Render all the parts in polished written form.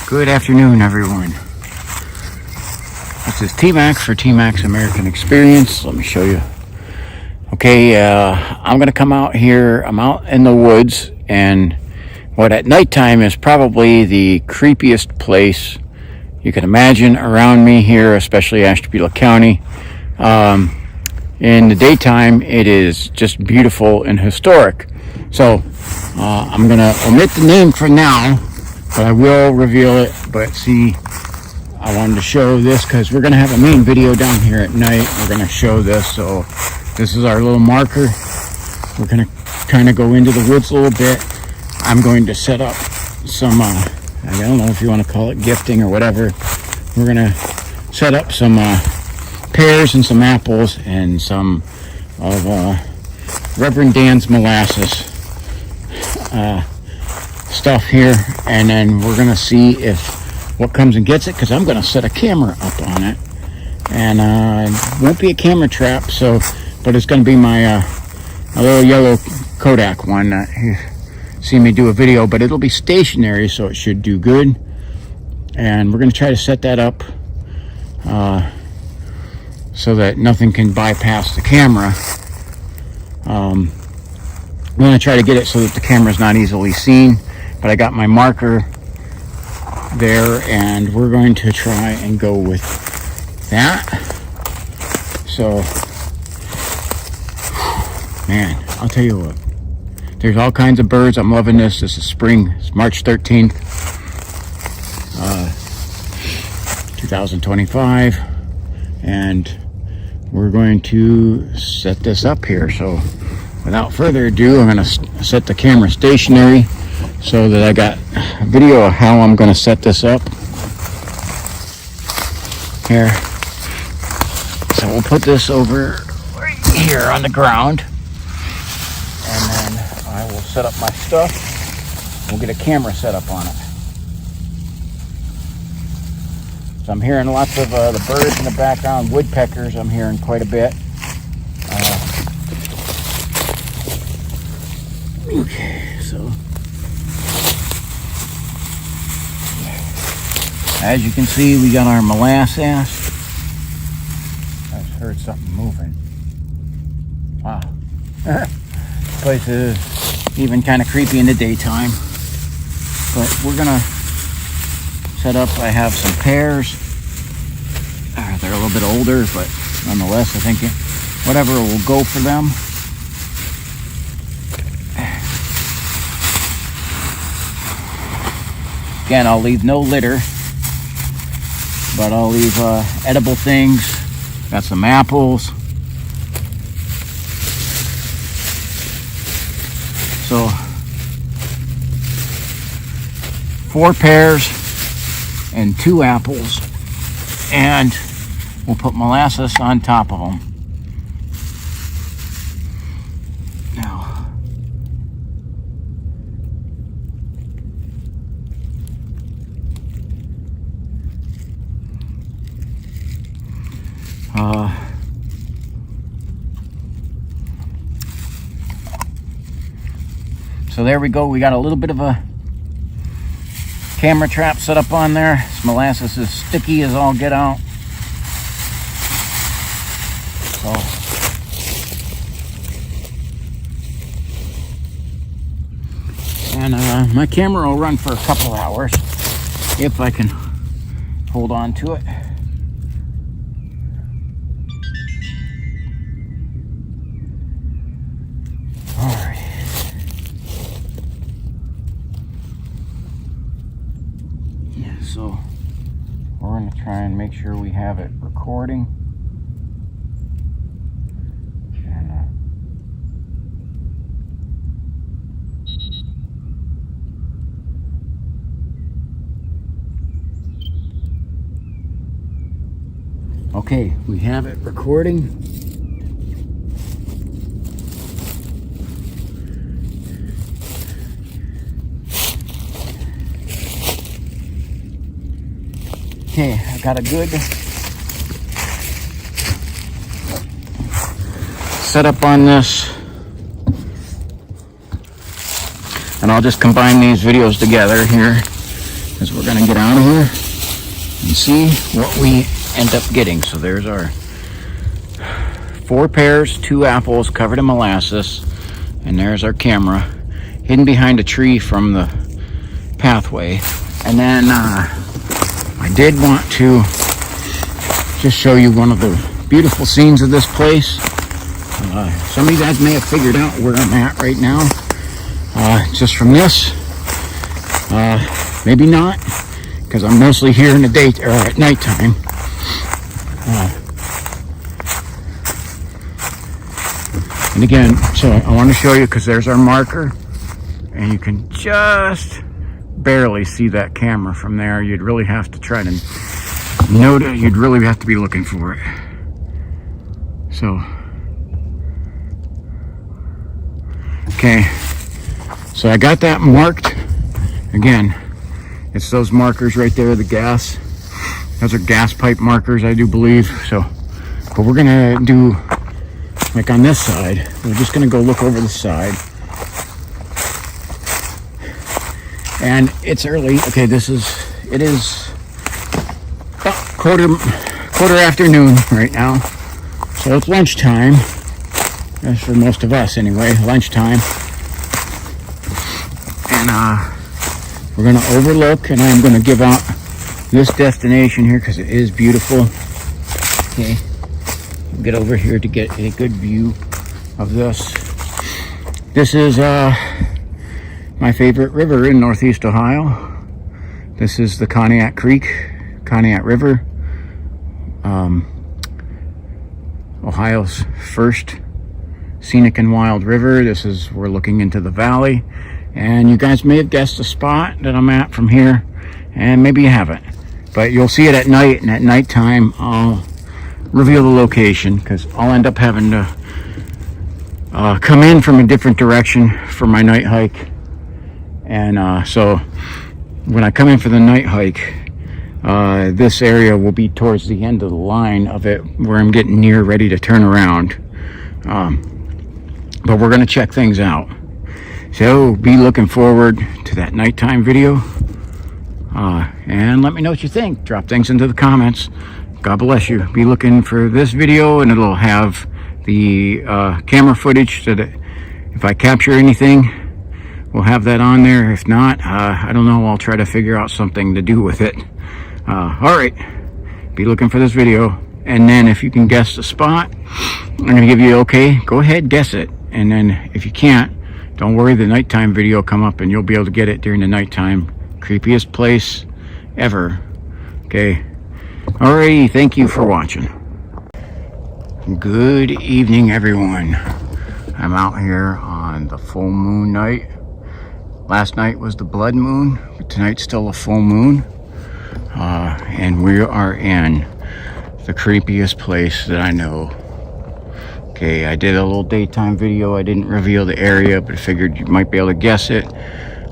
Good afternoon, everyone. This is T-Max for T-Max American Experience. Let me show you. Okay, I'm going to come out here. I'm out in the woods, and what at nighttime is probably the creepiest place you can imagine around me here, especially Ashtabula County. In the daytime, it is just beautiful and historic. So, I'm going to omit the name for now, but I will reveal it. But see, I wanted to show this because we're going to have a main video down here at night. We're going to show this. So this is our little marker. We're going to kind of go into the woods a little bit. I'm going to set up some, I don't know if you want to call it gifting or whatever. We're going to set up some pears and some apples and some of Reverend Dan's molasses stuff here, and then we're gonna see if what comes and gets it, because I'm gonna set a camera up on it, and it won't be a camera trap, so but it's gonna be my a little yellow Kodak one that you see me do a video, but it'll be stationary, so it should do good. And we're gonna try to set that up so that nothing can bypass the camera. I'm gonna try to get it so that the camera's not easily seen. But I got my marker there, and we're going to try and go with that. So, man, I'll tell you what. There's all kinds of birds. I'm loving this. This is spring. It's March 13th, 2025. And we're going to set this up here. So, without further ado, I'm going to set the camera stationary, so that I got a video of how I'm going to set this up here. So we'll put this over right here on the ground, and then I will set up my stuff. We'll get a camera set up on it. So I'm hearing lots of the birds in the background, woodpeckers. I'm hearing quite a bit. Okay, so as you can see, we got our molasses. I just heard something moving. Wow. This place is even kind of creepy in the daytime. But we're gonna set up, I have some pears. They're a little bit older, but nonetheless, I think whatever will go for them. Again, I'll leave no litter, but I'll leave edible things. Got some apples. So, 4 pears and 2 apples, and we'll put molasses on top of them. So there we go. We got a little bit of a camera trap set up on there. This molasses is sticky as all get out. So and my camera will run for a couple hours if I can hold on to it. So we're going to try and make sure we have it recording. And, okay, we have it recording. Okay, I got a good setup on this, and I'll just combine these videos together here because we're going to get out of here and see what we end up getting. So there's our 4 pears, 2 apples covered in molasses, and there's our camera hidden behind a tree from the pathway. And then I did want to just show you one of the beautiful scenes of this place. Some of you guys may have figured out where I'm at right now, just from this. Maybe not, because I'm mostly here in the day or at nighttime. And again, so I want to show you, because there's our marker, and you can just barely see that camera from there. You'd really have to try to note it. You'd really have to be looking for it. So, okay, so I got that marked. Again, it's those markers right there, the gas. Those are gas pipe markers, I do believe. So, but we're gonna do, like on this side, we're just gonna go look over the side. And it's early. Okay, it is about quarter afternoon right now. So it's lunchtime. That's for most of us anyway, lunchtime. And we're gonna overlook, and I'm gonna give out this destination here because it is beautiful. Okay, get over here to get a good view of this. This is my favorite river in Northeast Ohio. This is the Conneaut River, Ohio's first scenic and wild river. We're looking into the valley, and you guys may have guessed the spot that I'm at from here, and maybe you haven't, but you'll see it at night, and at nighttime I'll reveal the location, because I'll end up having to come in from a different direction for my night hike. And so when I come in for the night hike, this area will be towards the end of the line of it, where I'm getting near ready to turn around. But we're going to check things out. So be looking forward to that nighttime video. And let me know what you think. Drop things into the comments. God bless you. Be looking for this video, and it'll have the camera footage, so that if I capture anything, we'll have that on there. If not, I don't know, I'll try to figure out something to do with it. All right, be looking for this video, and then if you can guess the spot, I'm gonna give you okay, go ahead, guess it. And then if you can't, don't worry, the nighttime video will come up and you'll be able to get it during the nighttime. Creepiest place ever. Okay, alrighty, thank you for watching. Good evening, everyone. I'm out here on the full moon night. Last night was the blood moon, but tonight's still a full moon. And we are in the creepiest place that I know. Okay, I did a little daytime video. I didn't reveal the area, but I figured you might be able to guess it.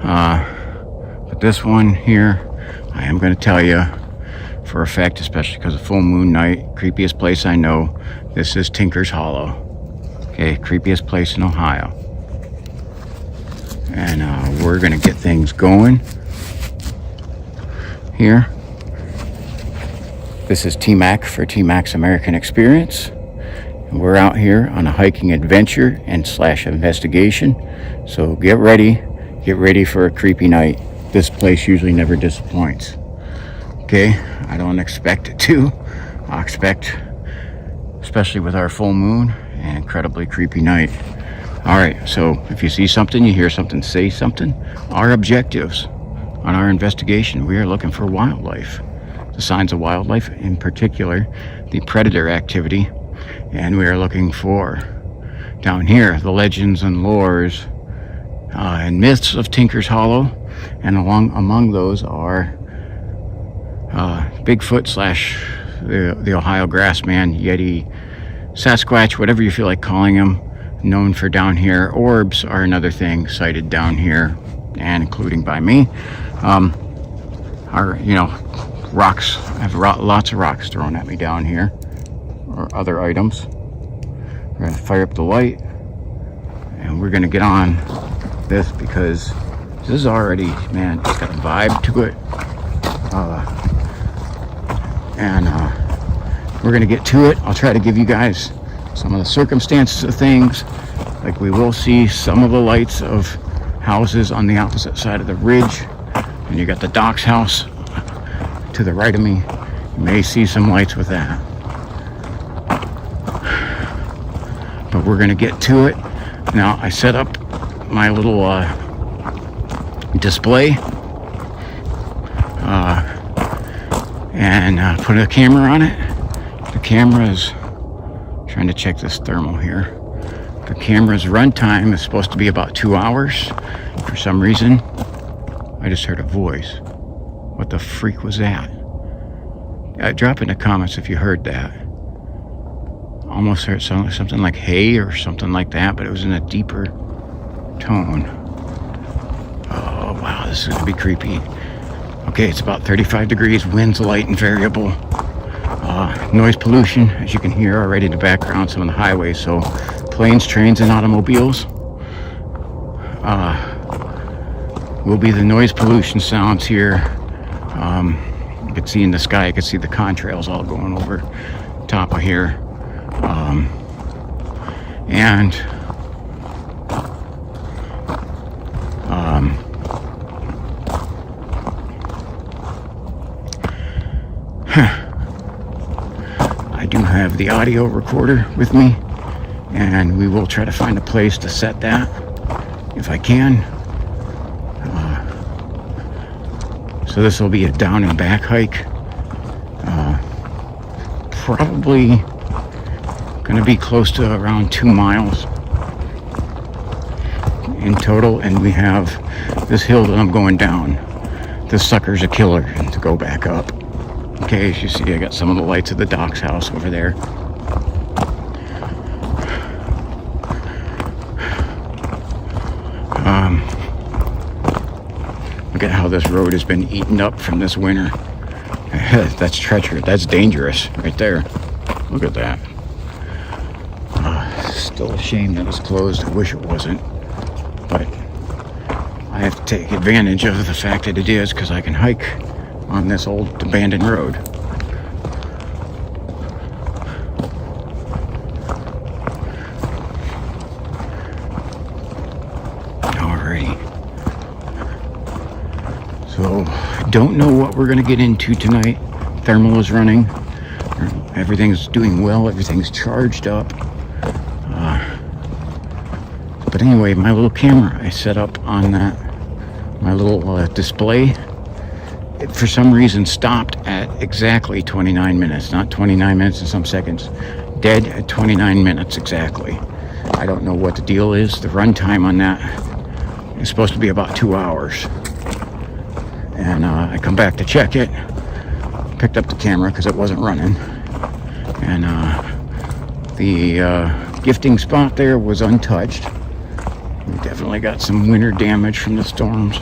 But this one here, I am going to tell you for a fact, especially because of full moon night, creepiest place I know. This is Tinker's Hollow. Okay, creepiest place in Ohio. And we're gonna get things going here. This is T-Mac for T-Mac's American Experience. And we're out here on a hiking adventure and / investigation. So get ready for a creepy night. This place usually never disappoints. Okay, I don't expect it to. I expect, especially with our full moon, an incredibly creepy night. All right, so if you see something, you hear something, say something. Our objectives on our investigation, we are looking for wildlife, the signs of wildlife, in particular, the predator activity. And we are looking for, down here, the legends and lores and myths of Tinker's Hollow. And among those are Bigfoot / the Ohio Grassman, Yeti, Sasquatch, whatever you feel like calling them, known for down here. Orbs are another thing cited down here, and including by me. Rocks. I have lots of rocks thrown at me down here, or other items. We're gonna fire up the light, and we're gonna get on this, because this is already, man, it's got a vibe to it. And we're gonna get to it. I'll try to give you guys some of the circumstances of things. Like, we will see some of the lights of houses on the opposite side of the ridge. And you got the Doc's house to the right of me. You may see some lights with that. But we're gonna get to it. Now, I set up my little display and put a camera on it. The camera's trying to check this thermal here. The camera's runtime is supposed to be about 2 hours. For some reason, I just heard a voice. What the freak was that? Drop in the comments if you heard that. Almost heard something like hey or something like that, but it was in a deeper tone. Oh wow, this is gonna be creepy. Okay, it's about 35 degrees, winds light and variable. Noise pollution, as you can hear already in the background, some of the highways, so planes, trains, and automobiles will be the noise pollution sounds here. You can see in the sky, you can see the contrails all going over top of here. I do have the audio recorder with me, and we will try to find a place to set that if I can. So this will be a down and back hike. Probably going to be close to around 2 miles in total, and we have this hill that I'm going down. This sucker's a killer, and to go back up. Okay, as you see, I got some of the lights of the Doc's house over there. Look at how this road has been eaten up from this winter. That's treacherous. That's dangerous right there. Look at that. Still a shame that it's closed. I wish it wasn't. But I have to take advantage of the fact that it is, because I can hike on this old abandoned road. Alrighty. So, don't know what we're going to get into tonight. Thermal is running. Everything's doing well. Everything's charged up. But anyway, my little camera I set up on that, my little display, it for some reason stopped at exactly 29 minutes. Not 29 minutes and some seconds. Dead at 29 minutes exactly. I don't know what the deal is. The runtime on that is supposed to be about 2 hours. And I come back to check it. Picked up the camera because it wasn't running. And the gifting spot there was untouched. We definitely got some winter damage from the storms.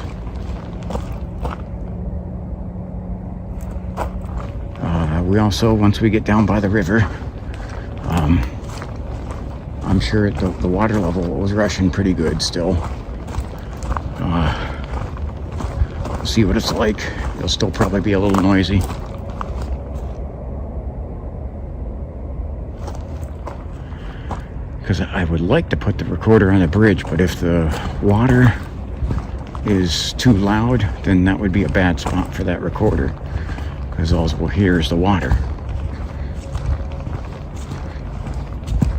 We also, once we get down by the river, I'm sure the water level was rushing pretty good still. We'll see what it's like. It'll still probably be a little noisy. Because I would like to put the recorder on the bridge, but if the water is too loud, then that would be a bad spot for that recorder, because all we'll hear is the water.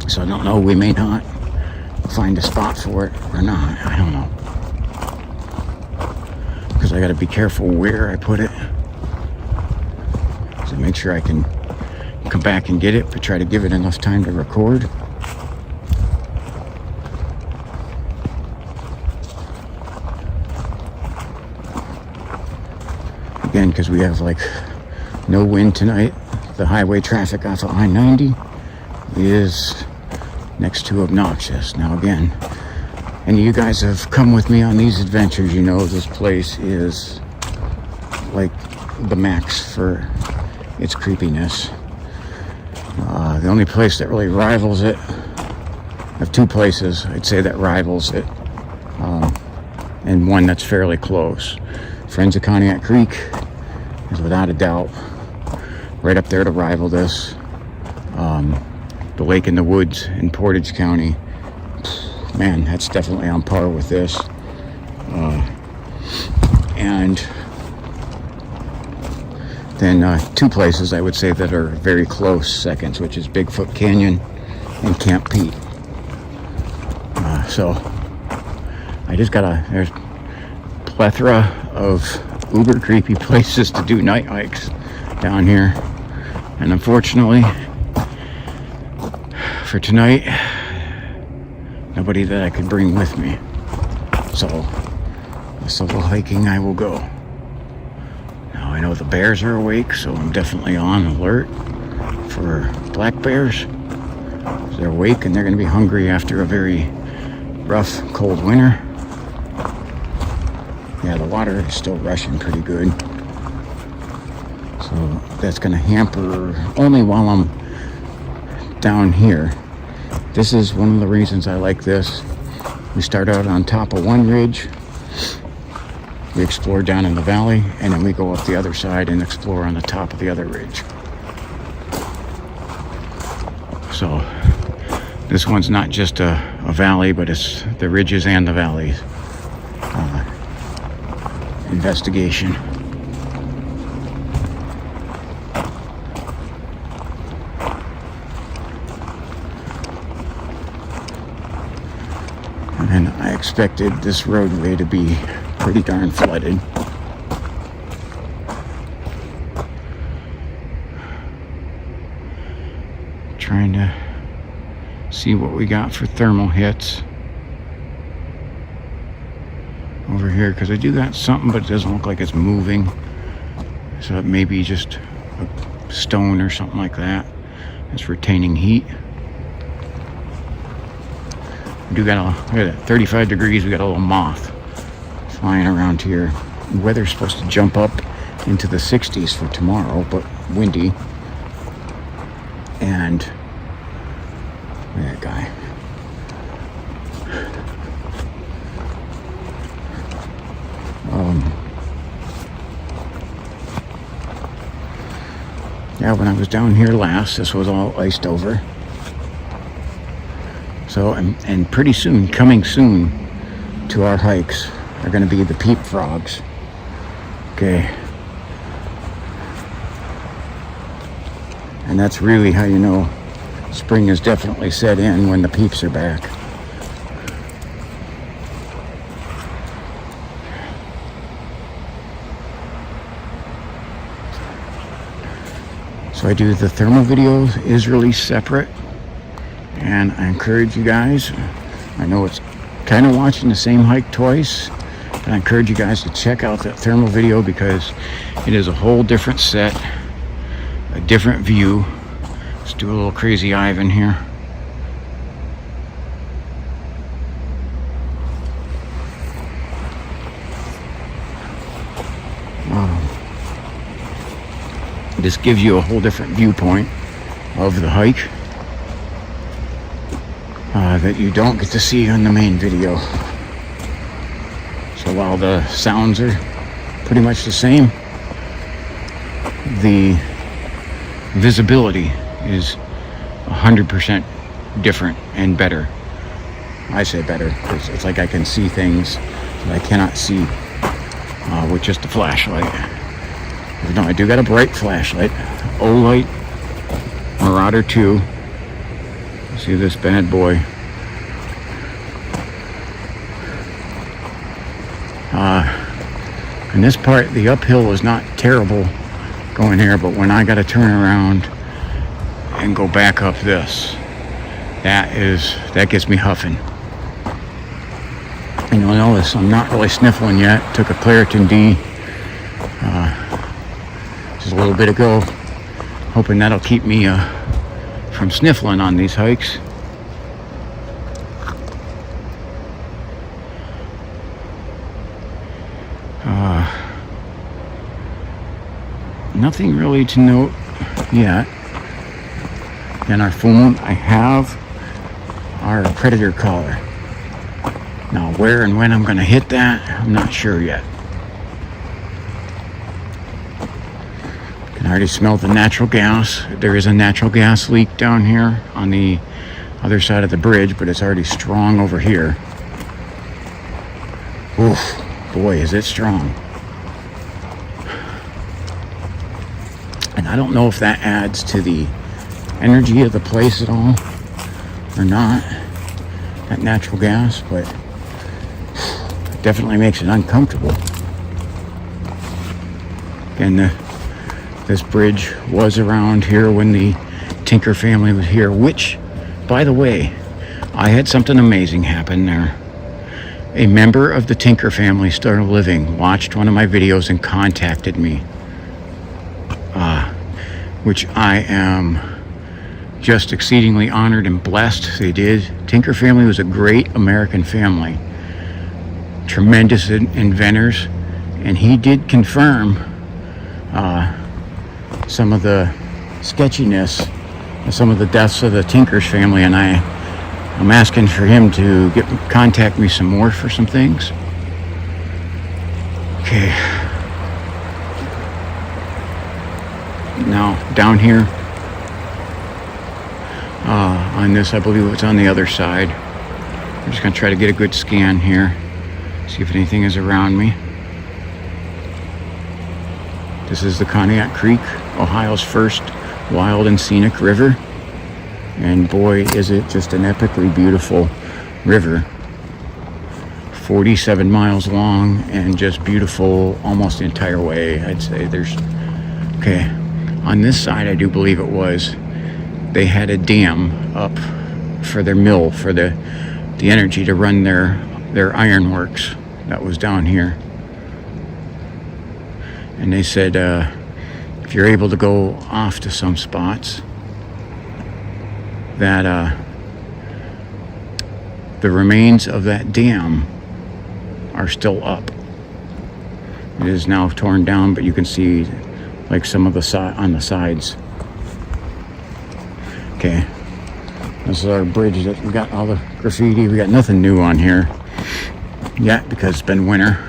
So I don't know, we may not find a spot for it or not. I don't know. Because I got to be careful where I put it. So make sure I can come back and get it, but try to give it enough time to record. Again, because we have like no wind tonight. The highway traffic off of I-90 is next to obnoxious. Now again, and you guys have come with me on these adventures, you know this place is like the max for its creepiness. The only place that really rivals it, I have two places I'd say that rivals it, and one that's fairly close. Friends of Conneaut Creek is without a doubt right up there to rival this. The lake in the woods in Portage County, man, that's definitely on par with this. And then two places I would say that are very close seconds, which is Bigfoot Canyon and Camp Pete. So I just there's plethora of uber creepy places to do night hikes down here, and unfortunately for tonight, nobody that I could bring with me. So solo hiking I will go. Now I know the bears are awake, so I'm definitely on alert for black bears. They're awake and they're going to be hungry after a very rough, cold winter. Yeah, the water is still rushing pretty good. So that's going to hamper only while I'm down here. This is one of the reasons I like this. We start out on top of one ridge, we explore down in the valley, and then we go up the other side and explore on the top of the other ridge. So this one's not just a valley, but it's the ridges and the valleys. Investigation. And I expected this roadway to be pretty darn flooded. Trying to see what we got for thermal hits over here, because I do got something, but it doesn't look like it's moving. So it may be just a stone or something like that. It's retaining heat. We do got look at that, 35 degrees. We got a little moth flying around here. The weather's supposed to jump up into the 60s for tomorrow, but windy. And look at that guy. Yeah, when I was down here last, this was all iced over. So, and pretty soon, coming soon to our hikes, are going to be the peep frogs. Okay. And that's really how you know spring is definitely set in, when the peeps are back. So I do the thermal video is released separate, and I encourage you guys, I know it's kind of watching the same hike twice, but I encourage you guys to check out that thermal video, because it is a whole different set, a different view. Let's do a little crazy Ivan here. This gives you a whole different viewpoint of the hike that you don't get to see on the main video. So while the sounds are pretty much the same, the visibility is 100% different and better. I say better because it's like I can see things that I cannot see with just a flashlight. No, I do got a bright flashlight, Olight Marauder 2. See this bad boy. And this part, the uphill is not terrible going here, but when I got to turn around and go back up this, that gets me huffing. And you'll notice I'm not really sniffling yet. Took a Claritin D just a little bit ago, hoping that'll keep me from sniffling on these hikes. Nothing really to note yet. In our phone, I have our predator collar. Now, where and when I'm going to hit that, I'm not sure yet. I already smelled the natural gas. There is a natural gas leak down here on the other side of the bridge, but it's already strong over here. Oof, boy, is it strong. And I don't know if that adds to the energy of the place at all or not, that natural gas, but it definitely makes it uncomfortable. And this bridge was around here when the Tinker family was here, which, by the way, I had something amazing happen there. A member of the Tinker family still living watched one of my videos and contacted me, which I am just exceedingly honored and blessed they did. Tinker family was a great American family, tremendous inventors, and he did confirm some of the sketchiness of some of the deaths of the Tinkers family, and I'm asking for him to contact me some more for some things. Okay. Now down here on this, I believe it's on the other side. I'm just gonna try to get a good scan here, see if anything is around me. This is the Conneaut Creek, Ohio's first wild and scenic river. And boy, is it just an epically beautiful river. 47 miles long and just beautiful almost the entire way, I'd say. Okay, on this side, I do believe it was, they had a dam up for their mill, for the energy to run their ironworks that was down here. And they said, if you're able to go off to some spots, that the remains of that dam are still up. It is now torn down, but you can see like some of the on the sides. Okay, this is our bridge. That we got all the graffiti. We got nothing new on here yet because it's been winter.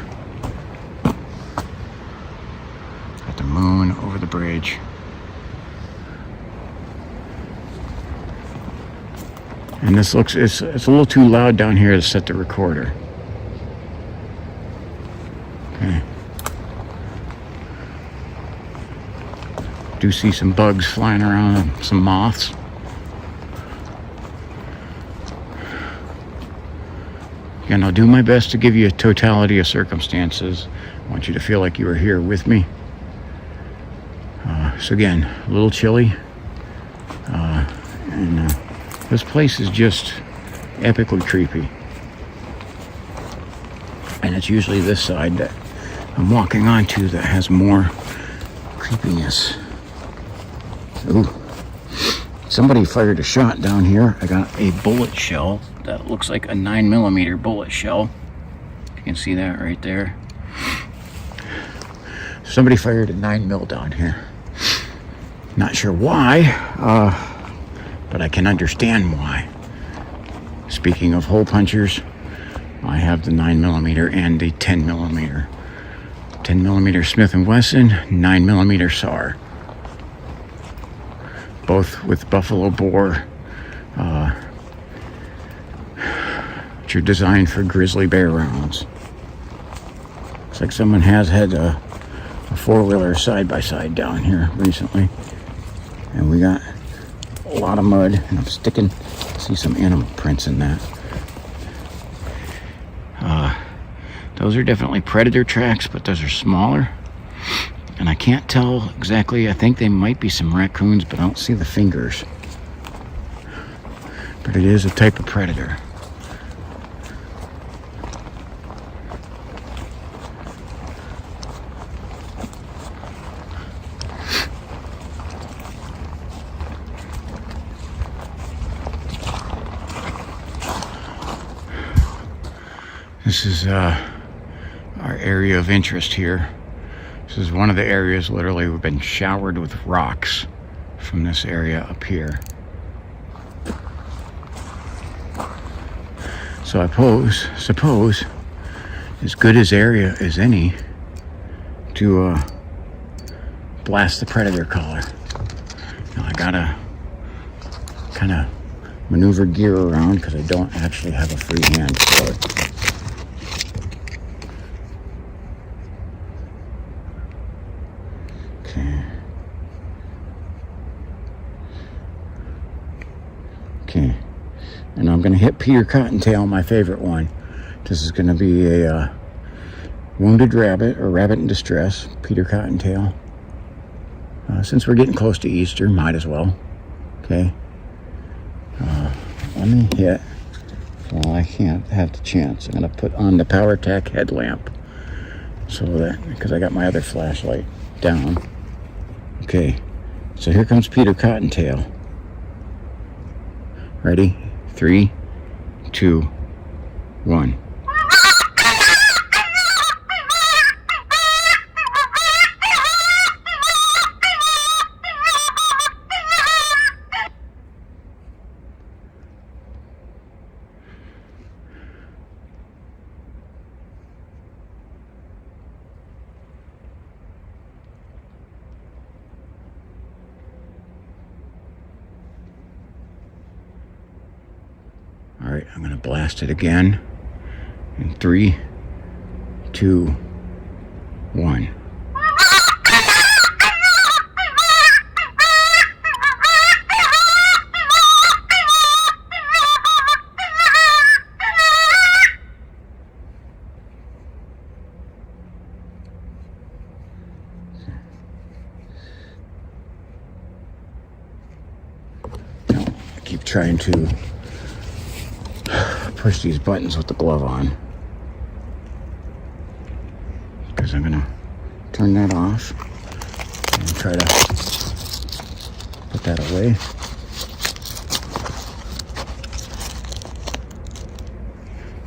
Got the moon over the bridge. And this looks, it's a little too loud down here to set the recorder. Okay. Do see some bugs flying around, some moths. Again, I'll do my best to give you a totality of circumstances. I want you to feel like you were here with me. So again, a little chilly. This place is just epically creepy. And it's usually this side that I'm walking onto that has more creepiness. Ooh. Somebody fired a shot down here. I got a bullet shell that looks like a 9mm bullet shell. You can see that right there. Somebody fired a 9mm down here. Not sure why, but I can understand why. Speaking of hole punchers, I have the 9mm and the 10mm. 10mm Smith & Wesson, 9mm SAR. Both with buffalo bore, which are designed for grizzly bear rounds. Looks like someone has had a four-wheeler side-by-side down here recently. And we got a lot of mud, and I'm see some animal prints in that. Those are definitely predator tracks, but those are smaller. And I can't tell exactly, I think they might be some raccoons, but I don't see the fingers. But it is a type of predator. This is our area of interest here. This is one of the areas, literally, we've been showered with rocks from this area up here. So I suppose, as good as area as any to blast the predator collar. Now I gotta kind of maneuver gear around because I don't actually have a free hand for it. Okay, and I'm gonna hit Peter Cottontail, my favorite one. This is gonna be a wounded rabbit, or rabbit in distress, Peter Cottontail. Since we're getting close to Easter, might as well. Okay, let me hit. Well, I can't have the chance. I'm gonna put on the PowerTech headlamp so that, because I got my other flashlight down. Okay, so here comes Peter Cottontail. Ready? 3, 2, 1. All right, I'm gonna blast it again in 3, 2, 1. Now, I keep trying to push these buttons with the glove on, because I'm gonna turn that off and try to put that away.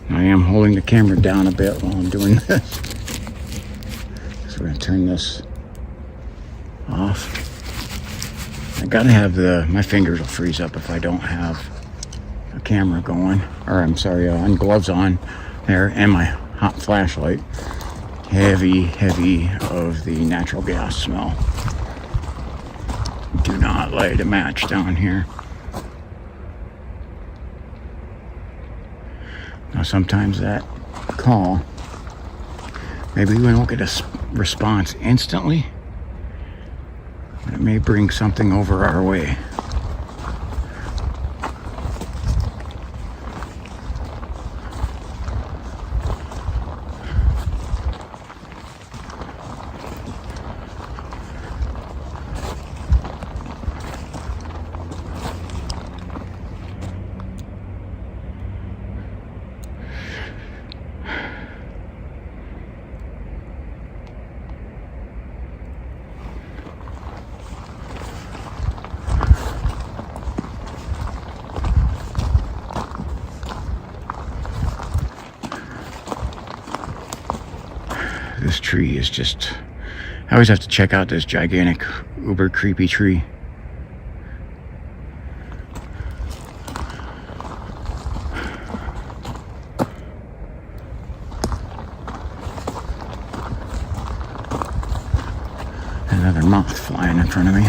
I am holding the camera down a bit while I'm doing this, so we're gonna turn this off. I gotta have my fingers will freeze up if I don't have a camera going, or I'm sorry, gloves on there, and my hot flashlight. Heavy of the natural gas smell. Do not light a match down here. Now sometimes that call, maybe we won't get a response instantly, but it may bring something over our way. This tree is just, I always have to check out this gigantic, uber creepy tree. Another moth flying in front of me.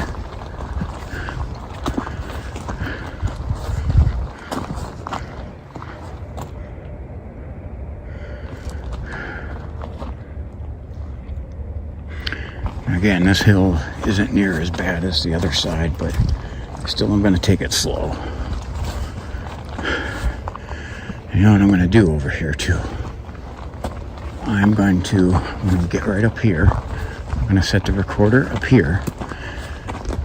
Again, this hill isn't near as bad as the other side, but still I'm going to take it slow. You know what I'm going to do over here too? I'm going to get right up here. I'm going to set the recorder up here,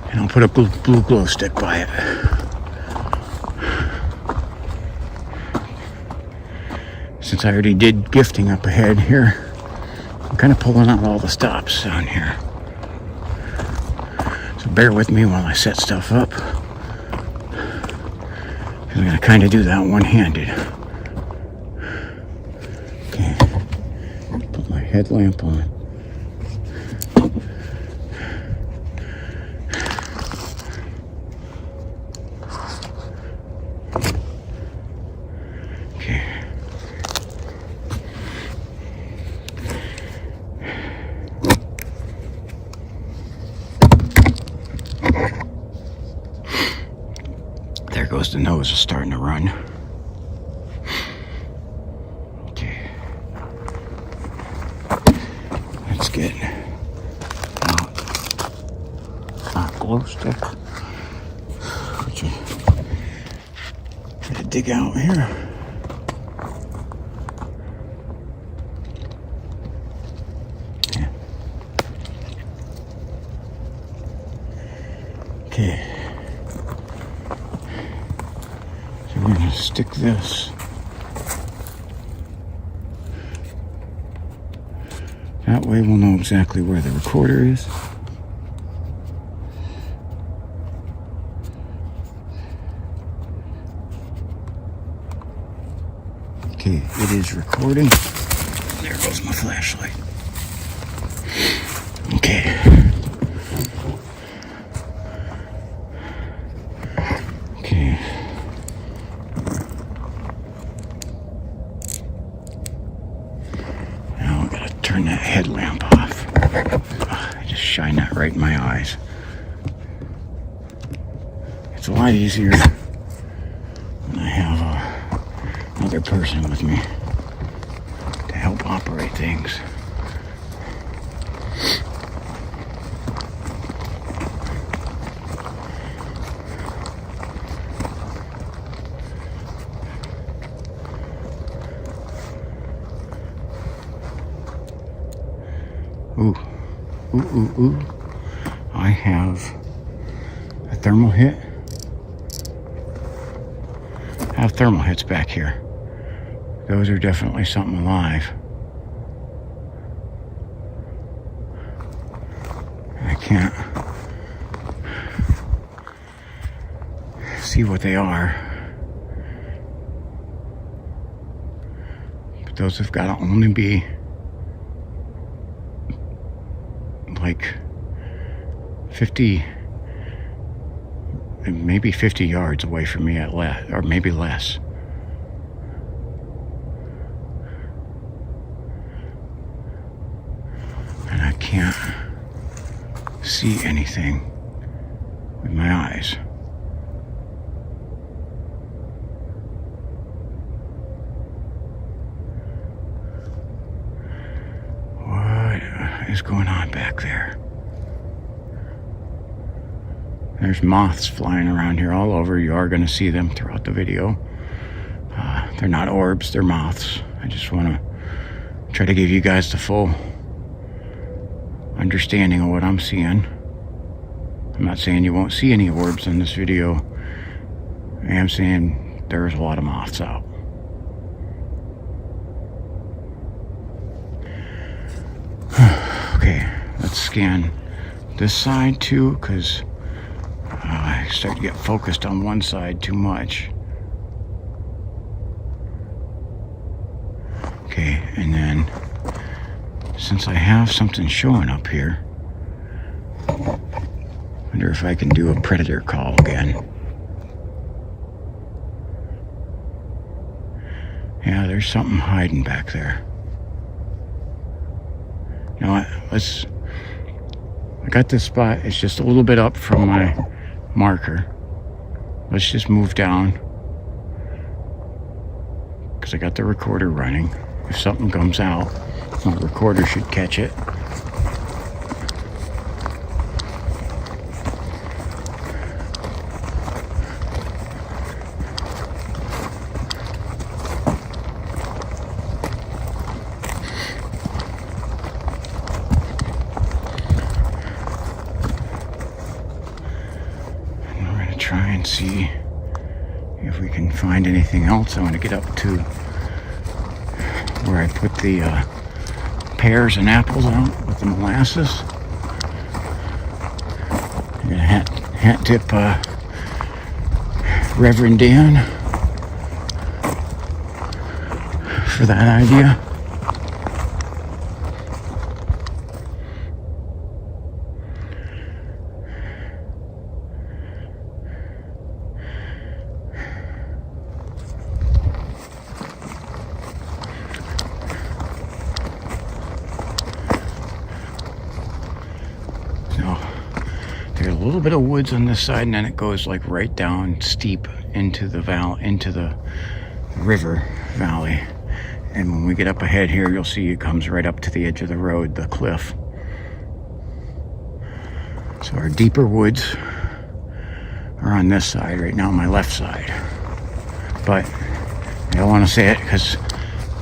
and I'll put a blue glow stick by it. Since I already did gifting up ahead here, I'm kind of pulling out all the stops down here. So bear with me while I set stuff up, because I'm going to kind of do that one-handed. Okay, put my headlamp on. was the nose is starting to run. Okay. Let's get a glow stick. Which I dig out here. Okay, so we're going to stick this. That way we'll know exactly where the recorder is. Okay, it is recording. There goes my flashlight. Okay. Turn that headlamp off. I just shine that right in my eyes. It's a lot easier when I have another person with me to help operate things. Ooh, ooh, ooh, ooh. I have a thermal hit. I have thermal hits back here. Those are definitely something alive. I can't see what they are. But those have got to only be like 50, maybe 50 yards away from me at less, or maybe less. And I can't see anything with my eyes. What is going on back there? There's moths flying around here all over. You are going to see them throughout the video. They're not orbs, they're moths. I just want to try to give you guys the full understanding of what I'm seeing. I'm not saying you won't see any orbs in this video. I am saying there's a lot of moths out. Okay, let's scan this side too, because I start to get focused on one side too much. Okay, and then since I have something showing up here, wonder if I can do a predator call again. Yeah, there's something hiding back there. You know what? I got this spot. It's just a little bit up from my marker. Let's just move down, because I got the recorder running. If something comes out, my recorder should catch it. Try and see if we can find anything else. I want to get up to where I put the pears and apples out with the molasses. I'm gonna hat tip Reverend Dan for that idea. little bit of woods on this side, and then it goes like right down steep into the river valley. And when we get up ahead here, you'll see it comes right up to the edge of the road, the cliff. So our deeper woods are on this side right now, my left side. But I don't want to say it because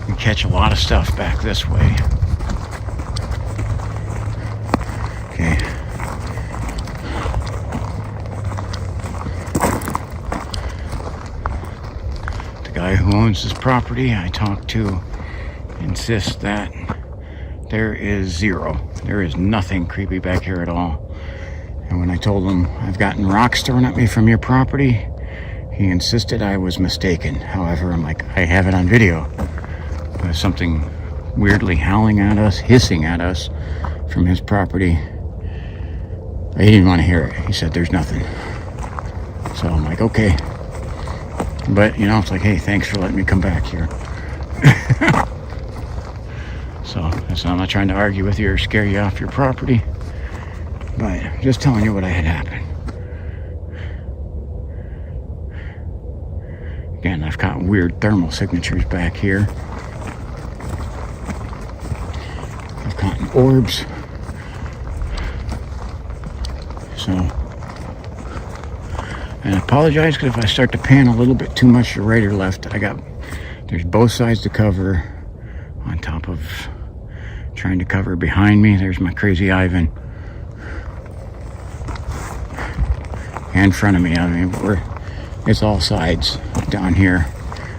we catch a lot of stuff back this way. Okay. The guy who owns this property I talked to insists that there is zero. There is nothing creepy back here at all. And when I told him I've gotten rocks thrown at me from your property, he insisted I was mistaken. However, I'm like, I have it on video. There's something weirdly howling at us, hissing at us from his property. He didn't want to hear it. He said there's nothing. So I'm like, okay. But, you know, it's like, hey, thanks for letting me come back here. So I'm not trying to argue with you or scare you off your property, but just telling you what I had happen. Again, I've got weird thermal signatures back here. I've caught orbs. So, and I apologize because if I start to pan a little bit too much to right or left, there's both sides to cover on top of trying to cover behind me. There's my crazy Ivan. And in front of me, I mean, it's all sides down here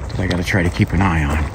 that I got to try to keep an eye on.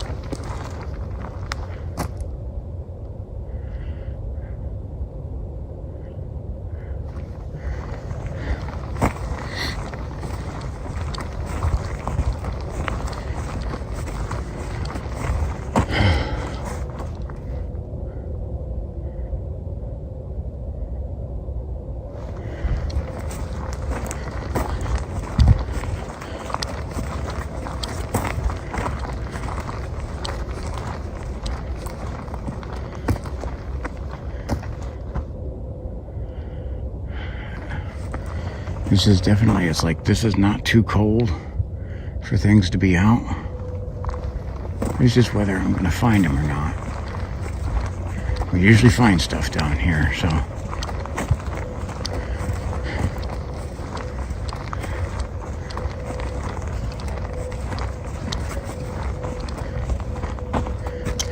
This is definitely, it's like, this is not too cold for things to be out. It's just whether I'm going to find them or not. We usually find stuff down here, so.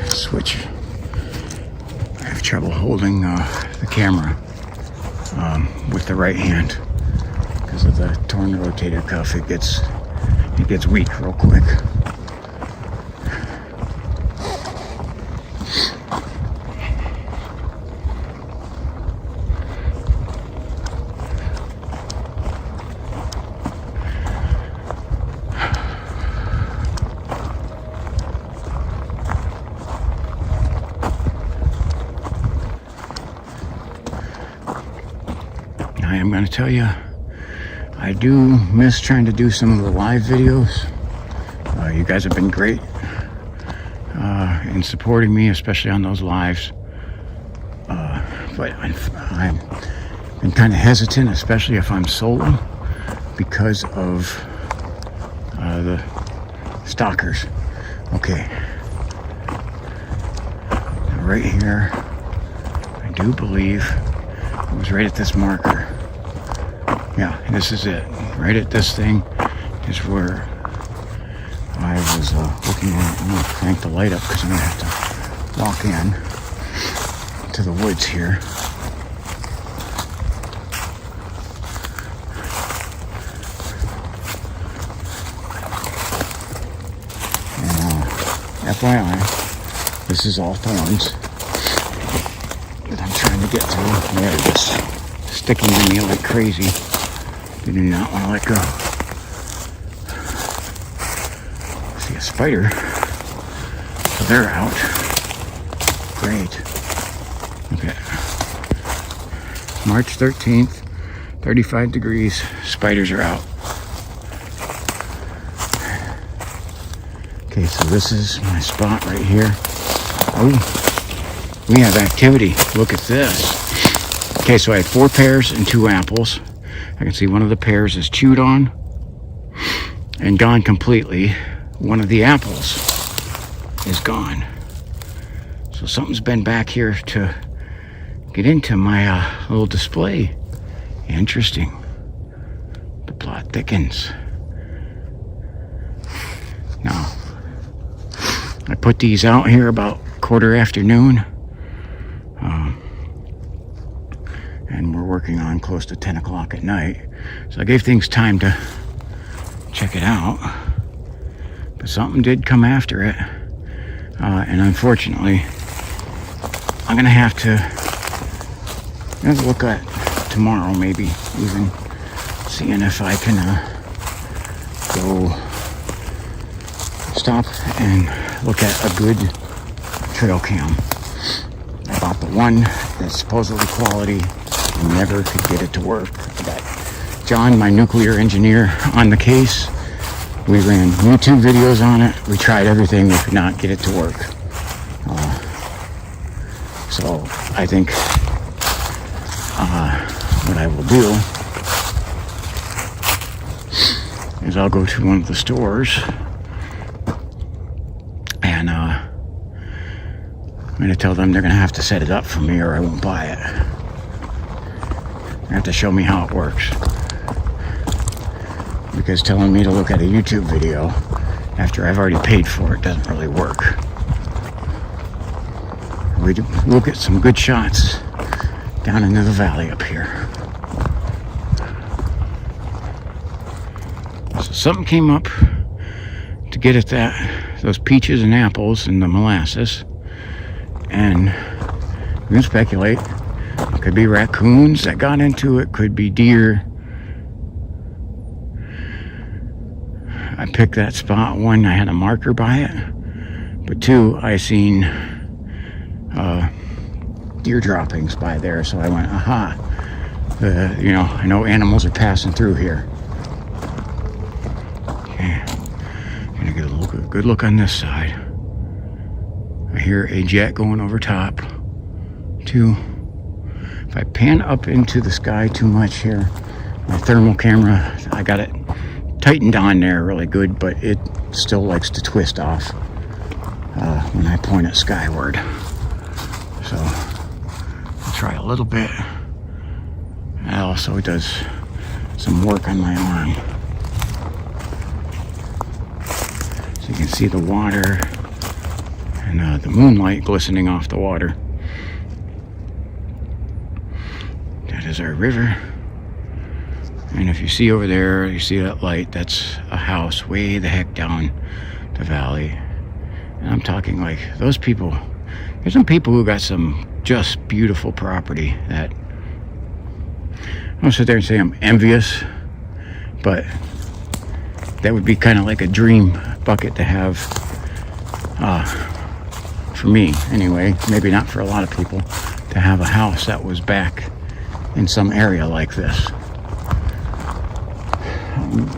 Switch. I have trouble holding the camera with the right hand. Because of the torn rotator cuff, it gets weak real quick. I am going to tell you, I do miss trying to do some of the live videos. You guys have been great in supporting me, especially on those lives. But I'm been kind of hesitant, especially if I'm solo, because of the stalkers. Okay. Right here, I do believe it was right at this marker. Yeah, this is it. Right at this thing is where I was looking at. I'm going to crank the light up because I'm going to have to walk in to the woods here. And FYI, this is all thorns that I'm trying to get through. They're just sticking to me like crazy. They do not want to let go. See a spider. So they're out. Great. Okay. March 13th, 35 degrees. Spiders are out. Okay, so this is my spot right here. Oh, we have activity. Look at this. Okay, so I had 4 pears and 2 apples. I can see one of the pears is chewed on and gone completely. One of the apples is gone. So something's been back here to get into my little display. Interesting. The plot thickens. Now, I put these out here about 1:15. And we're working on close to 10 o'clock at night. So I gave things time to check it out. But something did come after it. And unfortunately, I'm gonna have to look at tomorrow, maybe even seeing if I can go stop and look at a good trail cam. I bought the one that's supposedly quality and never could get it to work. I got John, my nuclear engineer, on the case. We ran YouTube videos on it. We tried everything. We could not get it to work. So I think what I will do is I'll go to one of the stores and I'm going to tell them they're going to have to set it up for me or I won't buy it. They have to show me how it works. Because telling me to look at a YouTube video after I've already paid for it doesn't really work. We'll get some good shots down into the valley up here. So something came up to get at those peaches and apples and the molasses. And we can speculate. It could be raccoons that got into it, could be deer. I picked that spot. One, I had a marker by it. But two, I seen deer droppings by there. So I went, aha. I know animals are passing through here. Okay. Gonna get a good look on this side. I hear a jet going over top. Two. If I pan up into the sky too much here, my thermal camera, I got it tightened on there really good, but it still likes to twist off when I point it skyward. So I'll try a little bit. It also does some work on my arm. So you can see the water and the moonlight glistening off the water. That is our river. And if you see over there, you see that light, that's a house way the heck down the valley. And I'm talking like those people, there's some people who got some just beautiful property that, I won't sit there and say I'm envious, but that would be kind of like a dream bucket to have, for me anyway, maybe not for a lot of people, to have a house that was back in some area like this.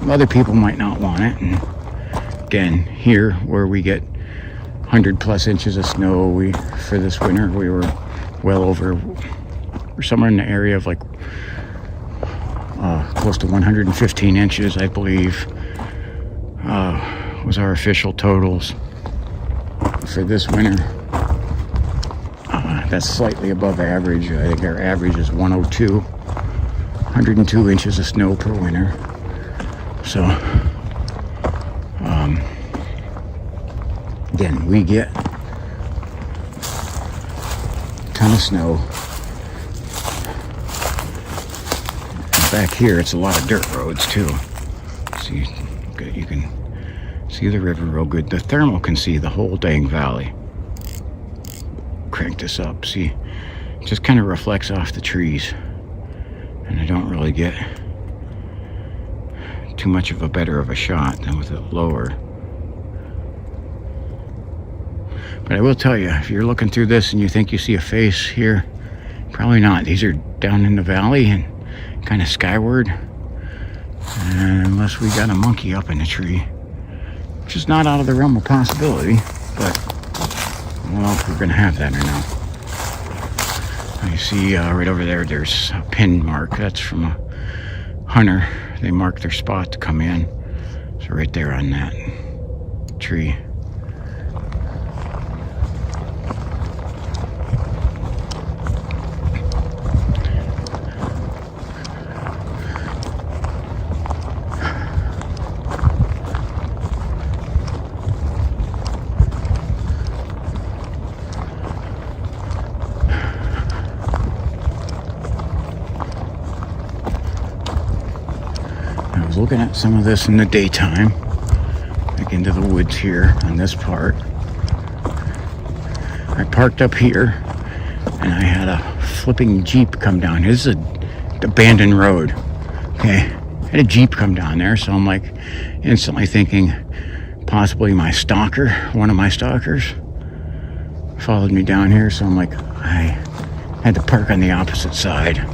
Other people might not want it. And again, here where we get 100+ inches of snow, for this winter we were well over, we're somewhere in the area of like close to 115 inches, I believe, was our official totals for this winter. That's slightly above average. I think our average is 102 inches of snow per winter. So, again, we get a ton of snow. And back here, it's a lot of dirt roads too. See, you can see the river real good. The thermal can see the whole dang valley. Crank this up. See, it just kind of reflects off the trees, and I don't really get too much of a better of a shot than with it lower. But I will tell you, if you're looking through this and you think you see a face here, probably not. These are down in the valley and kind of skyward, and unless we got a monkey up in the tree, which is not out of the realm of possibility, but I don't know if we're gonna have that or not. You see right over there, there's a pin mark. That's from hunter. They marked their spot to come in. So right there on that tree. Looking at some of this in the daytime, like into the woods here on this part. I parked up here and I had a flipping Jeep come down. This is an abandoned road. Okay, I had a Jeep come down there, so I'm like instantly thinking possibly my stalker, one of my stalkers, followed me down here. So I'm like, I had to park on the opposite side.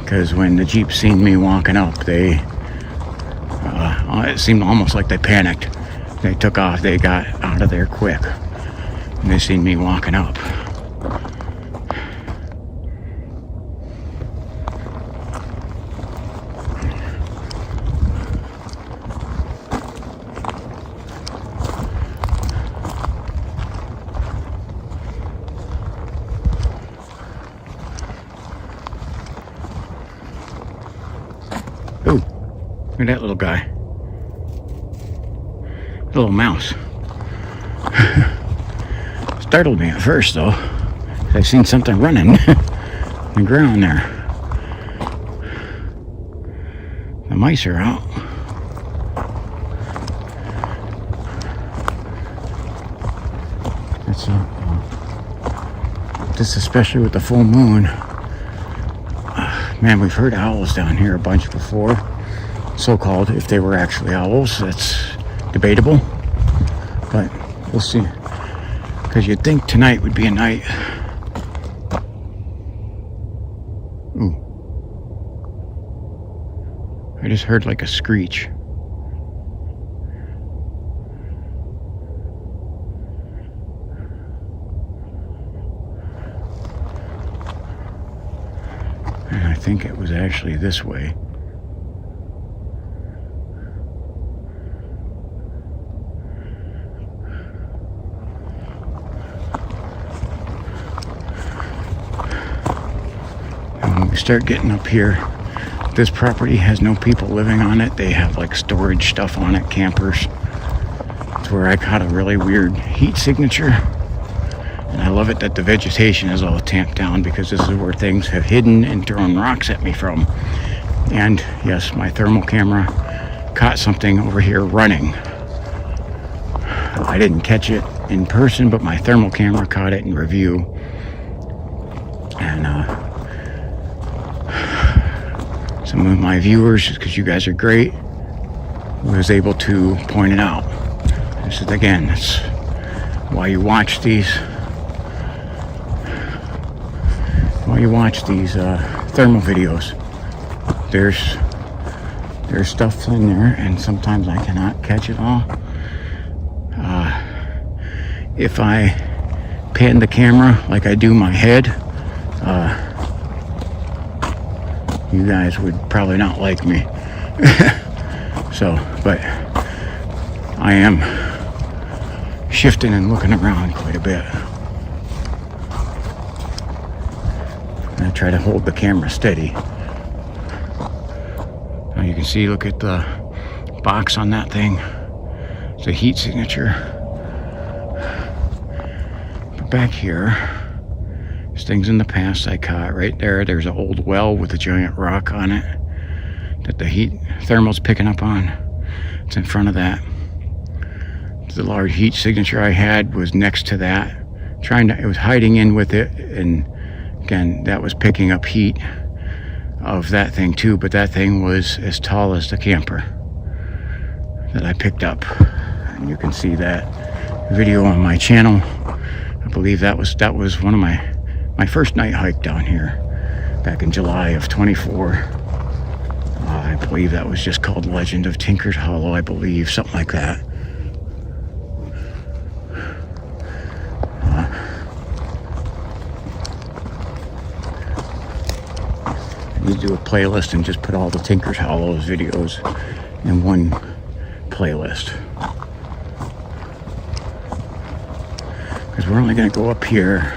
Because when the Jeep seen me walking up, they, it seemed almost like they panicked. They took off, they got out of there quick. And they seen me walking up. Ooh, look at that little guy. Little mouse. Startled me at first though. I seen something running on the ground there. The mice are out. That's this, especially with the full moon. Man, we've heard owls down here a bunch before. So-called, if they were actually owls, that's debatable. But we'll see. Because you'd think tonight would be a night. Ooh. I just heard like a screech. And I think it was actually this way. And when we start getting up here, this property has no people living on it. They have like storage stuff on it, campers. It's where I caught a really weird heat signature. And I love it that the vegetation is all tamped down, because this is where things have hidden and thrown rocks at me from. And yes, my thermal camera caught something over here running. I didn't catch it in person, but my thermal camera caught it in review. And some of my viewers, because you guys are great, was able to point it out. This is, again, that's why you watch these. While you watch these thermal videos, there's stuff in there, and sometimes I cannot catch it all. If I pan the camera like I do my head, you guys would probably not like me. So, but I am shifting and looking around quite a bit. I try to hold the camera steady. Now you can see, look at the box on that thing. It's a heat signature. But back here, there's things in the past I caught. Right there, there's an old well with a giant rock on it that the heat thermal's picking up on. It's in front of that. The large heat signature I had was next to that. It was hiding in with it, and again, that was picking up heat of that thing too, but that thing was as tall as the camper that I picked up. And you can see that video on my channel. I believe that was one of my first night hike down here back in July of 24. I believe that was just called Legend of Tinker's Hollow, I believe, something like that. need to do a playlist and just put all the Tinker's Hollows videos in one playlist. Because we're only going to go up here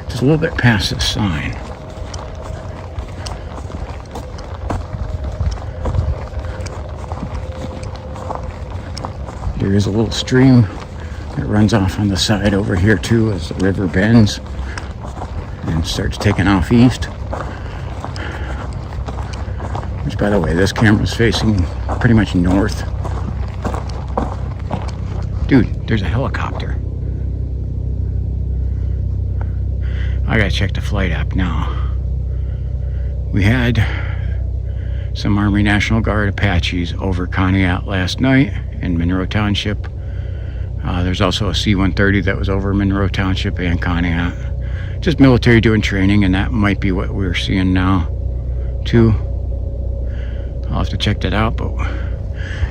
just a little bit past this sign. There is a little stream that runs off on the side over here too as the river bends and starts taking off east. Which, by the way, this camera's facing pretty much north. Dude, there's a helicopter. I gotta check the flight app now. We had some Army National Guard Apaches over Conneaut last night in Monroe Township. There's also a C-130 that was over Monroe Township and Conneaut. Just military doing training, and that might be what we're seeing now too. I'll have to check that out, but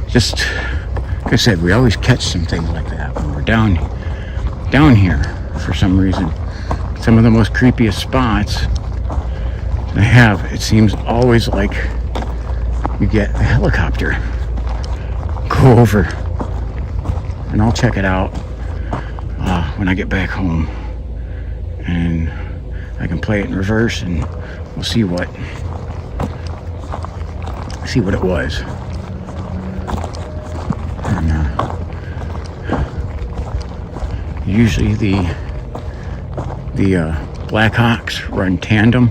just like I said, we always catch some things like that when we're down here for some reason. Some of the most creepiest spots I have, it seems always like you get a helicopter go over, and I'll check it out when I get back home, and I can play it in reverse and we'll see what it was. And usually the Blackhawks run tandem,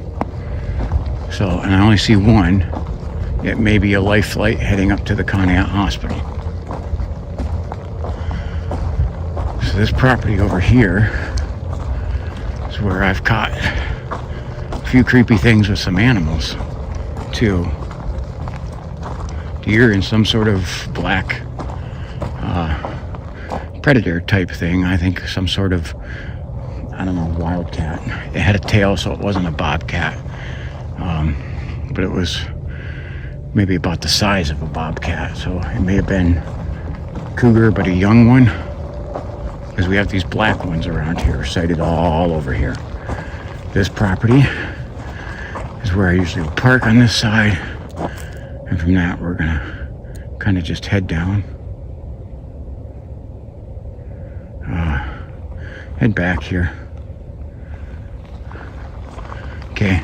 so, and I only see one. It may be a life flight heading up to the Conneaut Hospital. So this property over here is where I've caught a few creepy things with some animals too. Deer and some sort of black predator type thing. I think some sort of, I don't know, wildcat. It had a tail, so it wasn't a bobcat, but it was maybe about the size of a bobcat, so it may have been cougar, but a young one, because we have these black ones around here sighted all over here. This property is where I usually park on this side, and from that we're gonna kind of just head down, head back here. Okay,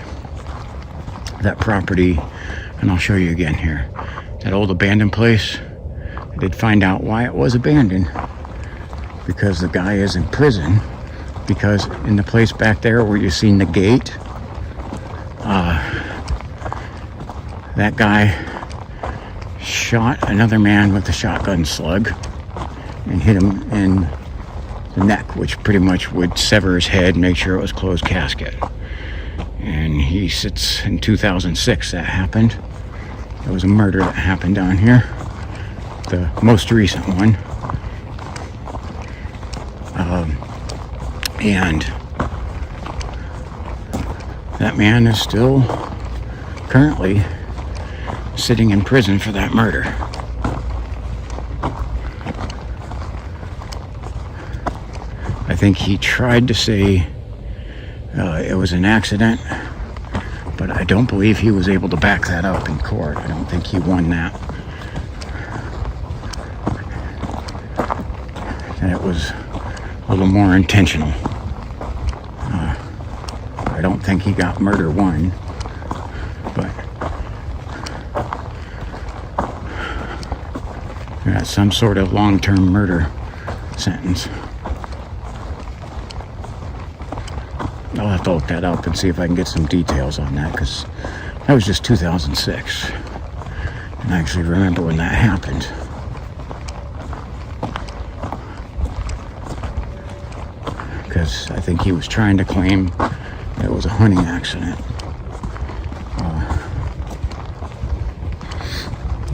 that property, and I'll show you again here, that old abandoned place. I did find out why it was abandoned, because the guy is in prison, because in the place back there where you've seen the gate, that guy shot another man with a shotgun slug and hit him in the neck, which pretty much would sever his head and make sure it was closed casket. And he sits in 2006 that happened. There was a murder that happened down here, the most recent one. And that man is still currently sitting in prison for that murder. I think he tried to say it was an accident, but I don't believe he was able to back that up in court. I don't think he won that. And it was a little more intentional. I don't think he got murder one, but he got some sort of long-term murder sentence. I'll have to look that up and see if I can get some details on that, because that was just 2006. And I actually remember when that happened. Because I think he was trying to claim that it was a hunting accident.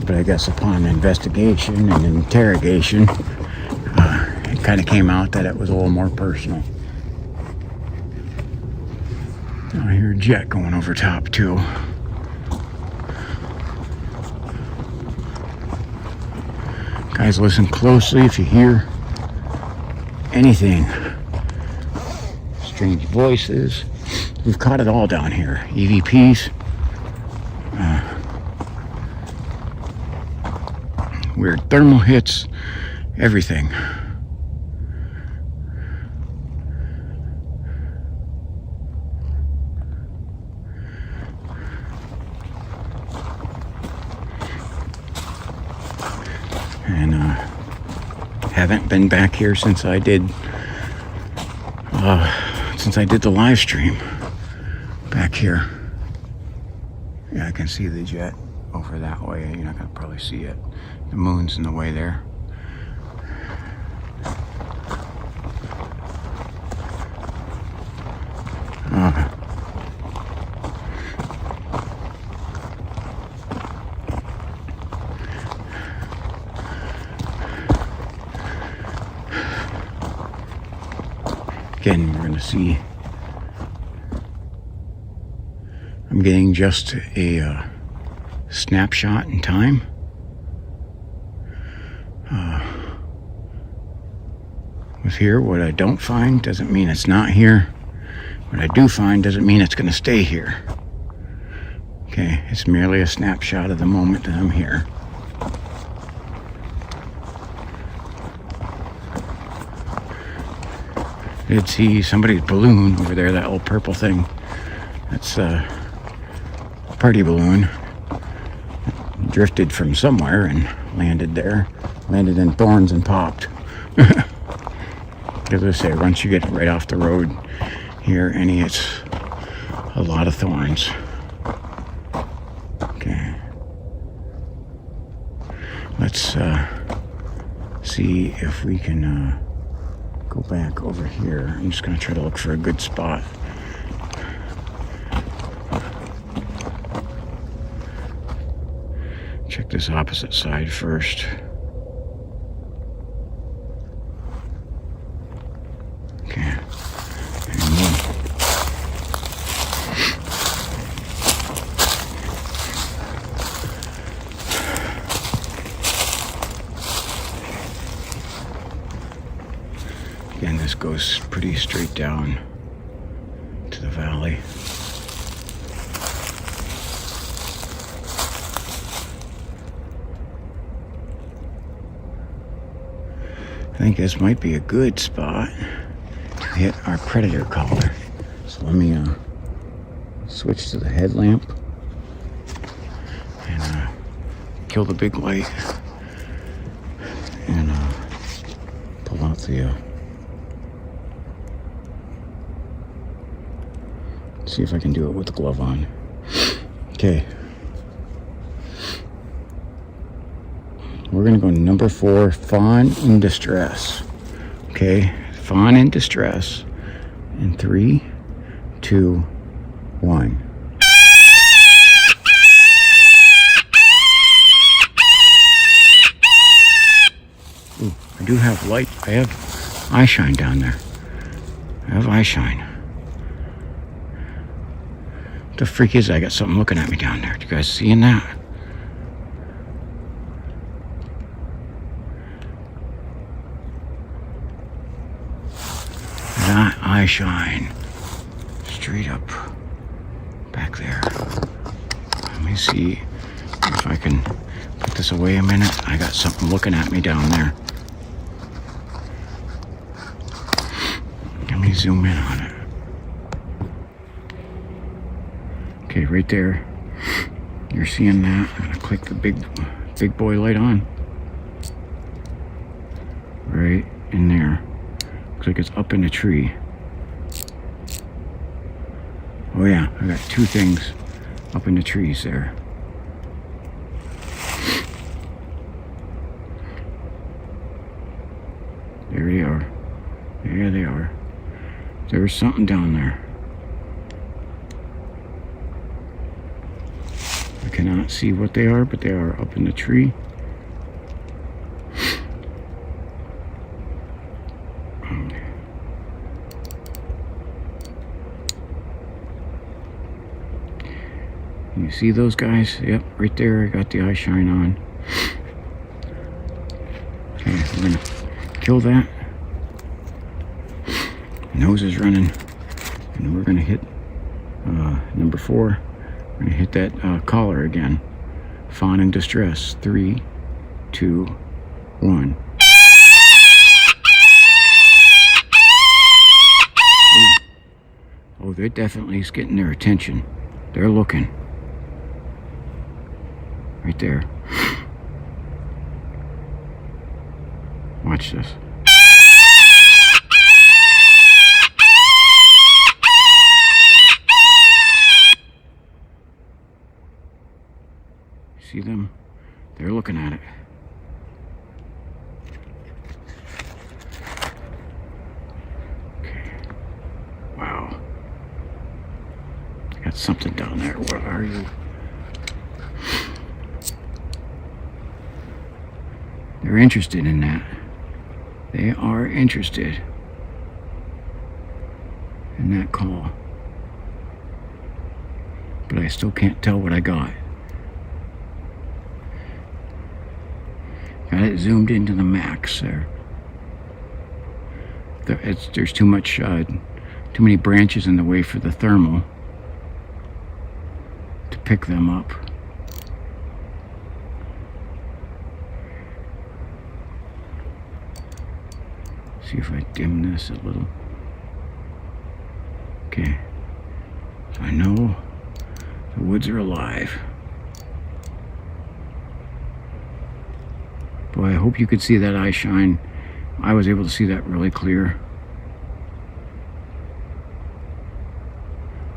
But I guess upon investigation and interrogation, it kind of came out that it was a little more personal. I hear a jet going over top too. Guys, listen closely if you hear anything. Strange voices. We've caught it all down here. EVPs. weird thermal hits, everything. And haven't been back here since I did the live stream back here. Yeah, I can see the jet over that way. You're not gonna probably see it. The moon's in the way there. Again, we're gonna see. I'm getting just a snapshot in time. With here, what I don't find doesn't mean it's not here. What I do find doesn't mean it's going to stay here. Okay, it's merely a snapshot of the moment that I'm here. I did see somebody's balloon over there, that old purple thing. That's a party balloon. Drifted from somewhere and landed there. Landed in thorns and popped. As I say, once you get right off the road here, it's a lot of thorns. Okay. Let's see if we can go back over here. I'm just going to try to look for a good spot. Check this opposite side first. Okay. Again, this goes pretty straight down to the valley. I think this might be a good spot to hit our predator collar. So let me switch to the headlamp and kill the big light and pull out the see if I can do it with the glove on. Okay. We're gonna go number 4, fawn in distress. Okay, fawn in distress. In 3, 2, 1. Ooh, I do have light. I have eye shine down there. I have eye shine. What the freak is that? I got something looking at me down there. You guys seeing that? That eye shine straight up back there. Let me see if I can put this away a minute. I got something looking at me down there. Let me zoom in on it. Okay, right there. You're seeing that. I'm gonna click the big boy light on. Right in there. Looks like it's up in the tree. Oh yeah, I got 2 things up in the trees there. There they are. There they are. There's something down there. I cannot see what they are, but they are up in the tree. You see those guys? Yep, right there. I got the eye shine on. Okay, we're gonna kill that. Nose is running, and we're gonna hit number 4. We're gonna hit that collar again. Fawn in distress. 3, 2, 1. Oh, that definitely is getting their attention. They're looking. Right there. Watch this. See them? They're looking at it. Okay. Wow. Got something down there. What are you? They're interested in that. They are interested in that call. But I still can't tell what I got. Got it zoomed into the max there. There's too many branches in the way for the thermal to pick them up. See if I dim this a little. Okay. So I know the woods are alive. Boy, I hope you could see that eye shine. I was able to see that really clear.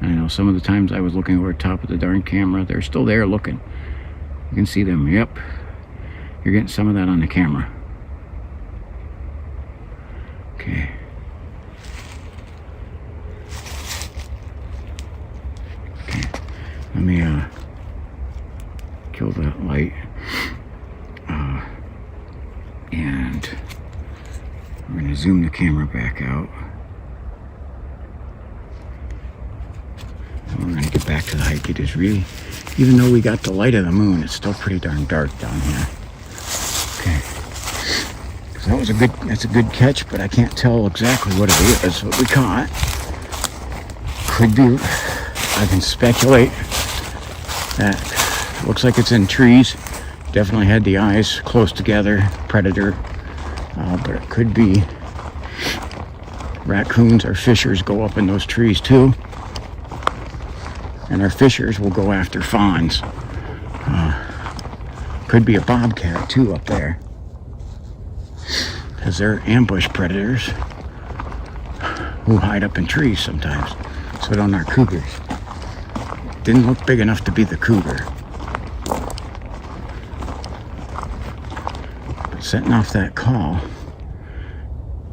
I know some of the times I was looking over the top of the darn camera, they're still there looking. You can see them. Yep. You're getting some of that on the camera. Okay. Okay. Let me kill that light. And we're going to zoom the camera back out. And we're going to get back to the hike. It is really, even though we got the light of the moon, it's still pretty darn dark down here. Okay. So that's a good catch, but I can't tell exactly what it is, what we caught. Could be, I can speculate that it looks like it's in trees. Definitely had the eyes close together, predator, but it could be raccoons or fishers go up in those trees too. And our fishers will go after fawns. Could be a bobcat too up there, because they're ambush predators who hide up in trees sometimes. So don't our cougars. Didn't look big enough to be the cougar. But setting off that call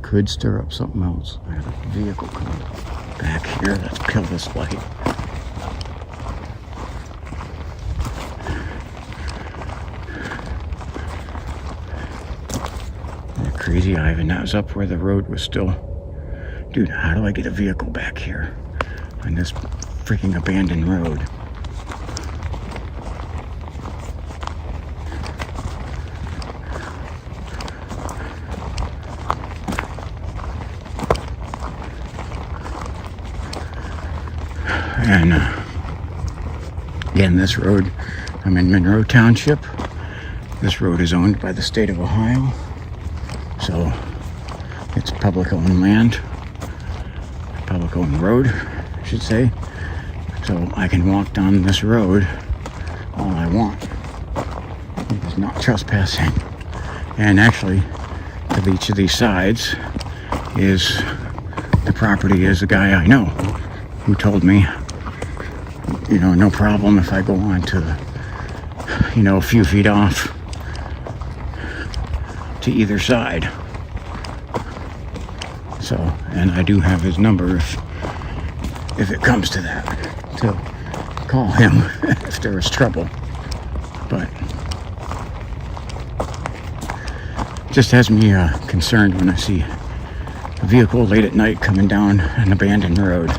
could stir up something else. I have a vehicle coming back here. Let's kill this light. Crazy Ivan, that was up where the road was still. Dude, how do I get a vehicle back here on this freaking abandoned road? And again, this road, I'm in Monroe Township. This road is owned by the state of Ohio. So it's public owned land, public owned road, I should say. So I can walk down this road all I want. It's not trespassing. And actually, to each of these sides is the property is a guy I know who told me, you know, no problem if I go on to, you know, a few feet off to either side. So, and I do have his number if it comes to that, to call him if there is trouble. But just has me concerned when I see a vehicle late at night coming down an abandoned road.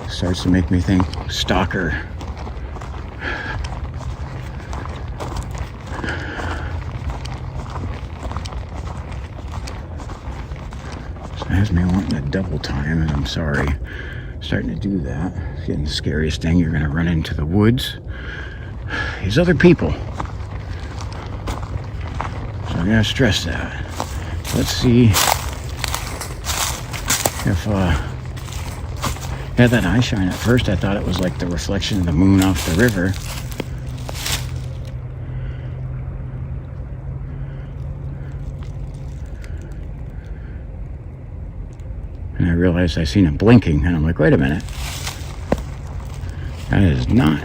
Starts to make me think stalker. Has me wanting a double time, and I'm sorry. Starting to do that. Getting the scariest thing, you're gonna run into the woods. These other people. I gotta stress that. Let's see if had that eye shine. At first I thought it was like the reflection of the moon off the river. And I realized I seen it blinking, and I'm like, wait a minute. That is not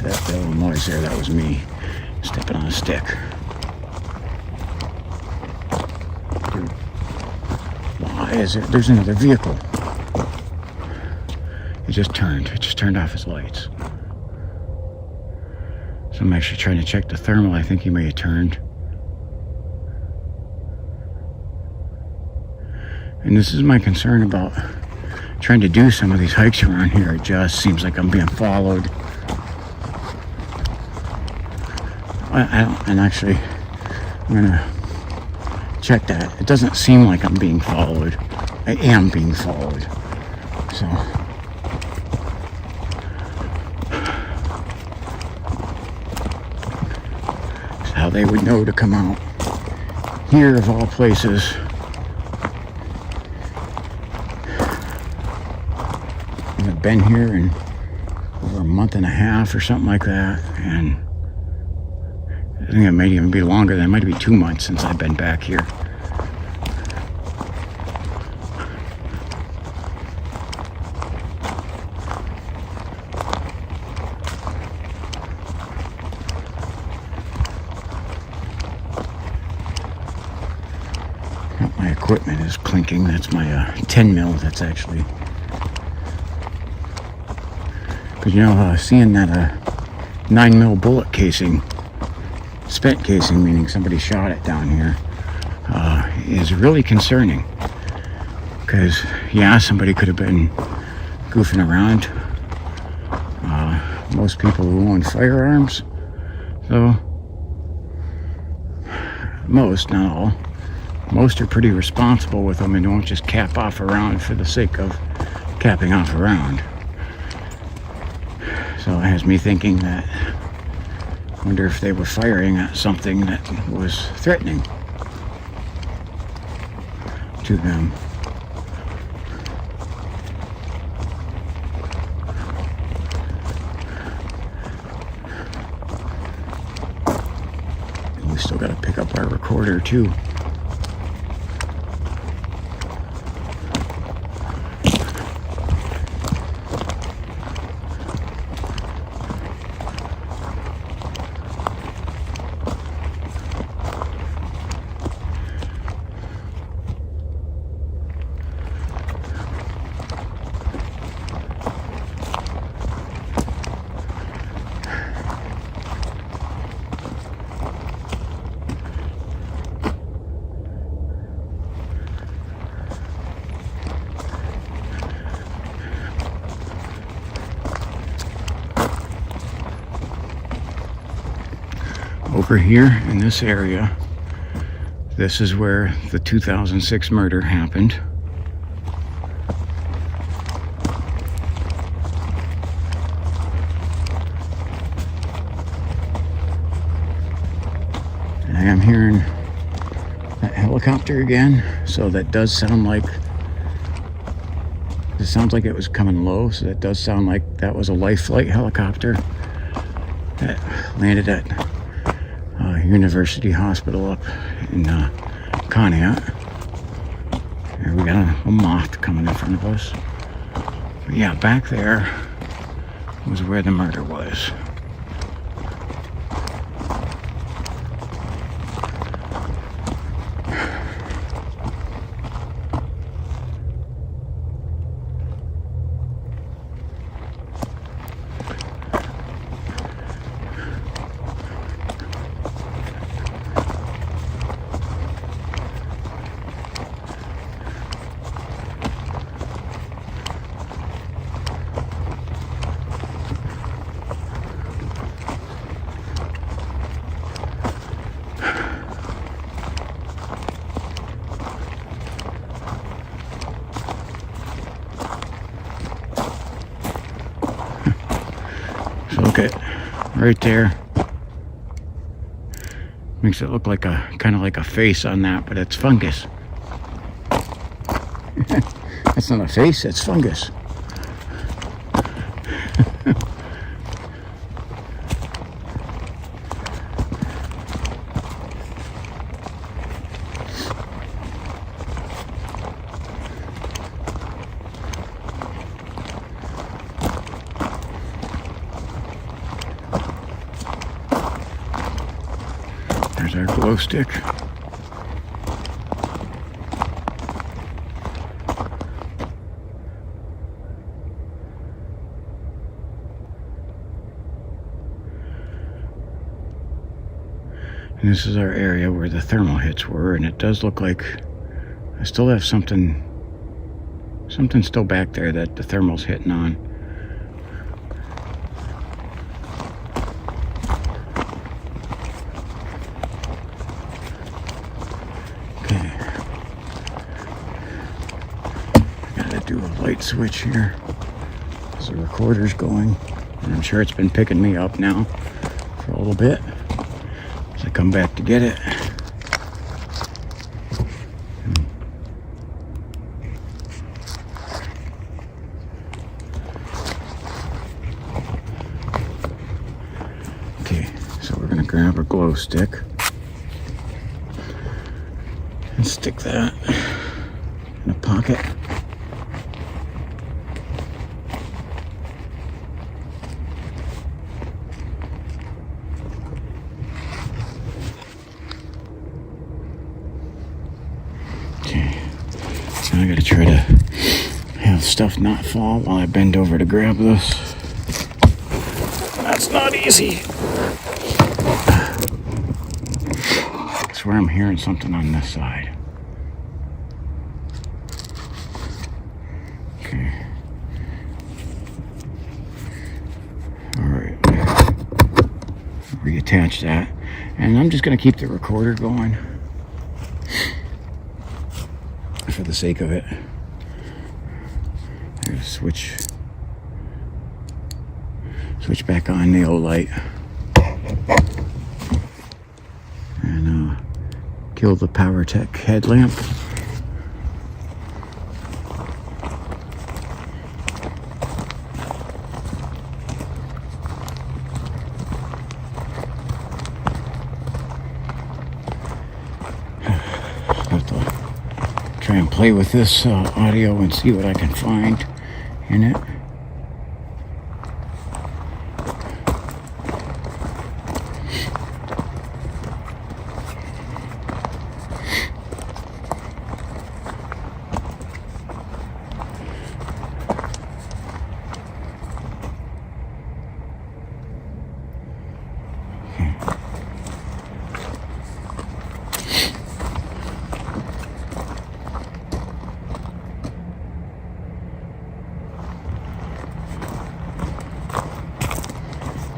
that little noise there. That was me stepping on a stick. Why is it? There's another vehicle. It just turned off his lights. So I'm actually trying to check the thermal. I think he may have turned. And this is my concern about trying to do some of these hikes around here. It just seems like I'm being followed. And actually, I'm gonna check that. It doesn't seem like I'm being followed. I am being followed. So that's how they would know to come out here of all places. I've been here in over a month and a half or something like that, and I think it might even be longer than, it might be 2 months since I've been back here. My equipment is clinking. That's my 10 mil. That's actually, because you know, seeing that 9 mil bullet casing, spent casing, meaning somebody shot it down here, is really concerning. Because yeah, somebody could have been goofing around. Most people who own firearms, though, most, not all, most are pretty responsible with them and don't just cap off a round for the sake of capping off a round. So it has me thinking that, I wonder if they were firing at something that was threatening to them. And we still got to pick up our recorder too. Over here in this area, this is where the 2006 murder happened. And I am hearing that helicopter again, so that does sound like, it sounds like it was coming low, so that does sound like that was a life flight helicopter that landed at University Hospital up in Conneaut. Here we got a moth coming in front of us. But yeah, back there was where the murder was. right there. Makes it look like a kind of like a face on that, but it's fungus. That's not a face, that's fungus. There's our glow stick. And this is our area where the thermal hits were, and it does look like I still have something still back there that the thermal's hitting on. Okay. I gotta do a light switch here as the recorder's going, and I'm sure it's been picking me up now for a little bit. I come back to get it. Okay, so we're gonna grab our glow stick and stick that in a pocket. I gotta try to have stuff not fall while I bend over to grab this. That's not easy. I swear I'm hearing something on this side. Okay. Alright. Reattach that. And I'm just gonna keep the recorder going. For the sake of it. There's switch back on the old light and kill the PowerTech headlamp. Try and play with this audio and see what I can find in it.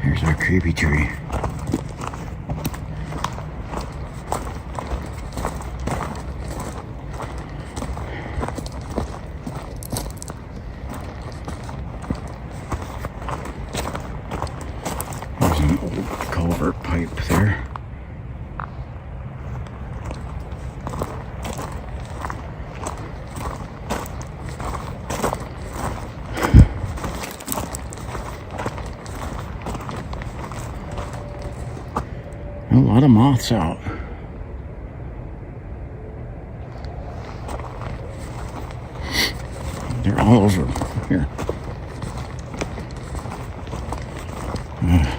Here's our creepy tree. There's an old culvert pipe there. A lot of moths out. They're all over here.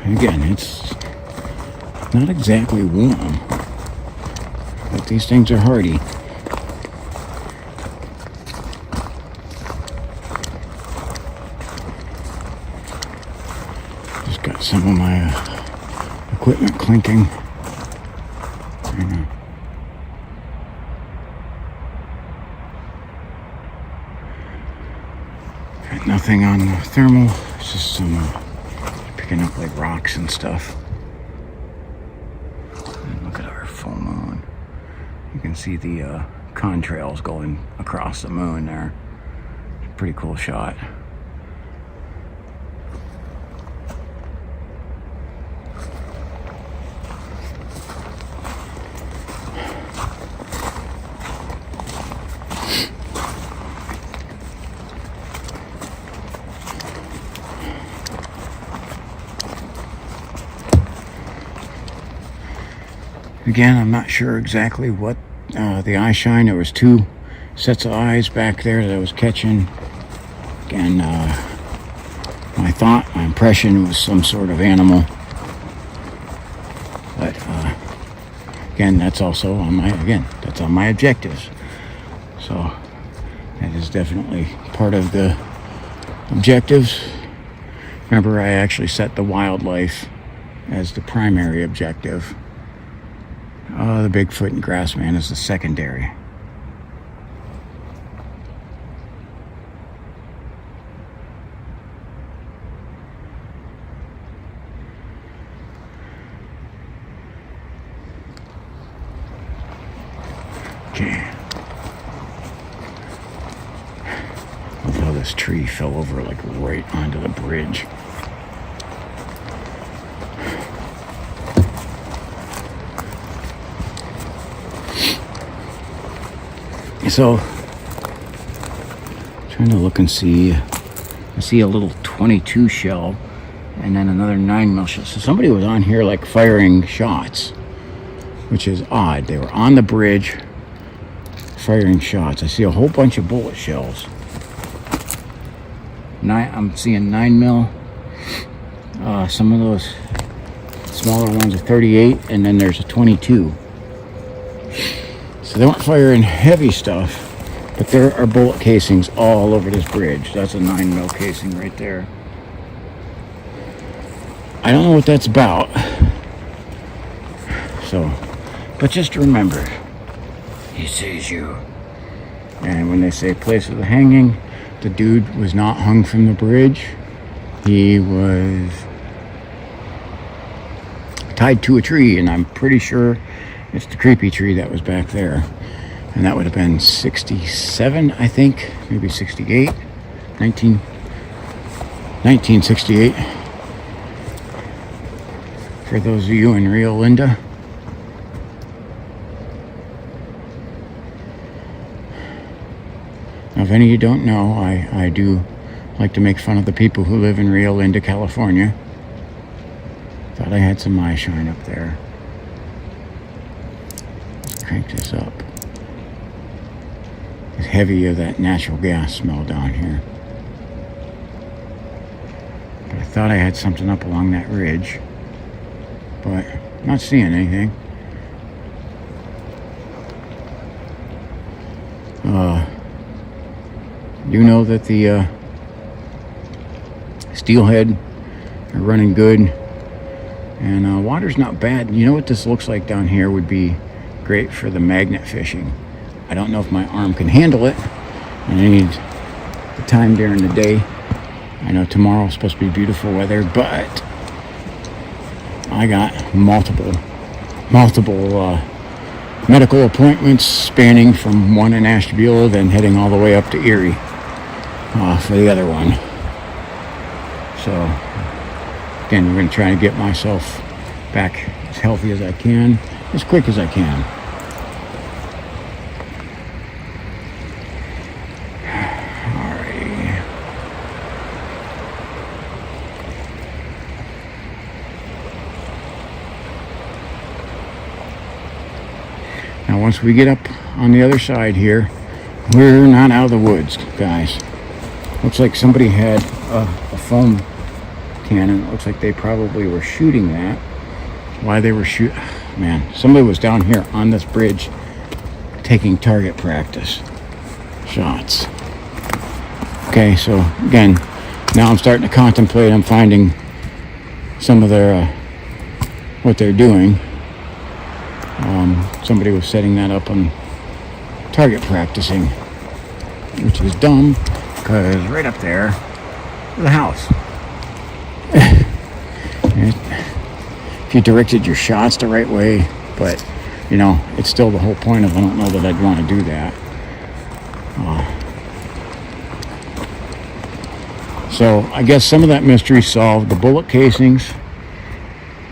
Again, it's not exactly warm, but these things are hardy. Just got some of my equipment clinking. Got nothing on the thermal. It's just some picking up like rocks and stuff. And look at our full moon. You can see the contrails going across the moon there. Pretty cool shot. Again, I'm not sure exactly what the eye shine. There was 2 sets of eyes back there that I was catching. Again, my impression was some sort of animal. But again, that's also on my objectives. So that is definitely part of the objectives. Remember, I actually set the wildlife as the primary objective. The Bigfoot and Grassman is the secondary. Okay. Look how this tree fell over like right onto the bridge. So, trying to look and see. I see a little 22 shell and then another 9mm shell. So somebody was on here like firing shots, which is odd. They were on the bridge firing shots. I see a whole bunch of bullet shells. I'm seeing 9mm. Some of those smaller ones are 38, and then there's a 22. So they weren't firing heavy stuff, but there are bullet casings all over this bridge. That's a 9mm casing right there. I don't know what that's about. So, but just remember, he sees you. And when they say place of the hanging, the dude was not hung from the bridge. He was tied to a tree, and I'm pretty sure it's the creepy tree that was back there. And that would have been 67, I think, maybe 68, 1968. For those of you in Rio Linda. Now, if any of you don't know, I do like to make fun of the people who live in Rio Linda, California. Thought I had some eye shine up there. Let's crank this up. It's heavy of that natural gas smell down here. But I thought I had something up along that ridge. But I'm not seeing anything. Do know that the steelhead are running good, and water's not bad. You know what this looks like down here would be great for the magnet fishing. I don't know if my arm can handle it, and I need the time during the day. I know tomorrow's supposed to be beautiful weather, but I got multiple medical appointments spanning from one in Ashtabula, then heading all the way up to Erie for the other one. So again, we're going to try to get myself back as healthy as I can, as quick as I can. Alrighty. Now once we get up on the other side here, we're not out of the woods, guys. Looks like somebody had a foam cannon. It looks like they probably were shooting that. Why they were shooting... Man, somebody was down here on this bridge taking target practice shots. Okay, so again, now I'm starting to contemplate on finding some of their... what they're doing. Somebody was setting that up on target practicing, which is dumb, because right up there is a house. If you directed your shots the right way, but you know, it's still the whole point of I don't know that I'd want to do that. So I guess some of that mystery solved. The bullet casings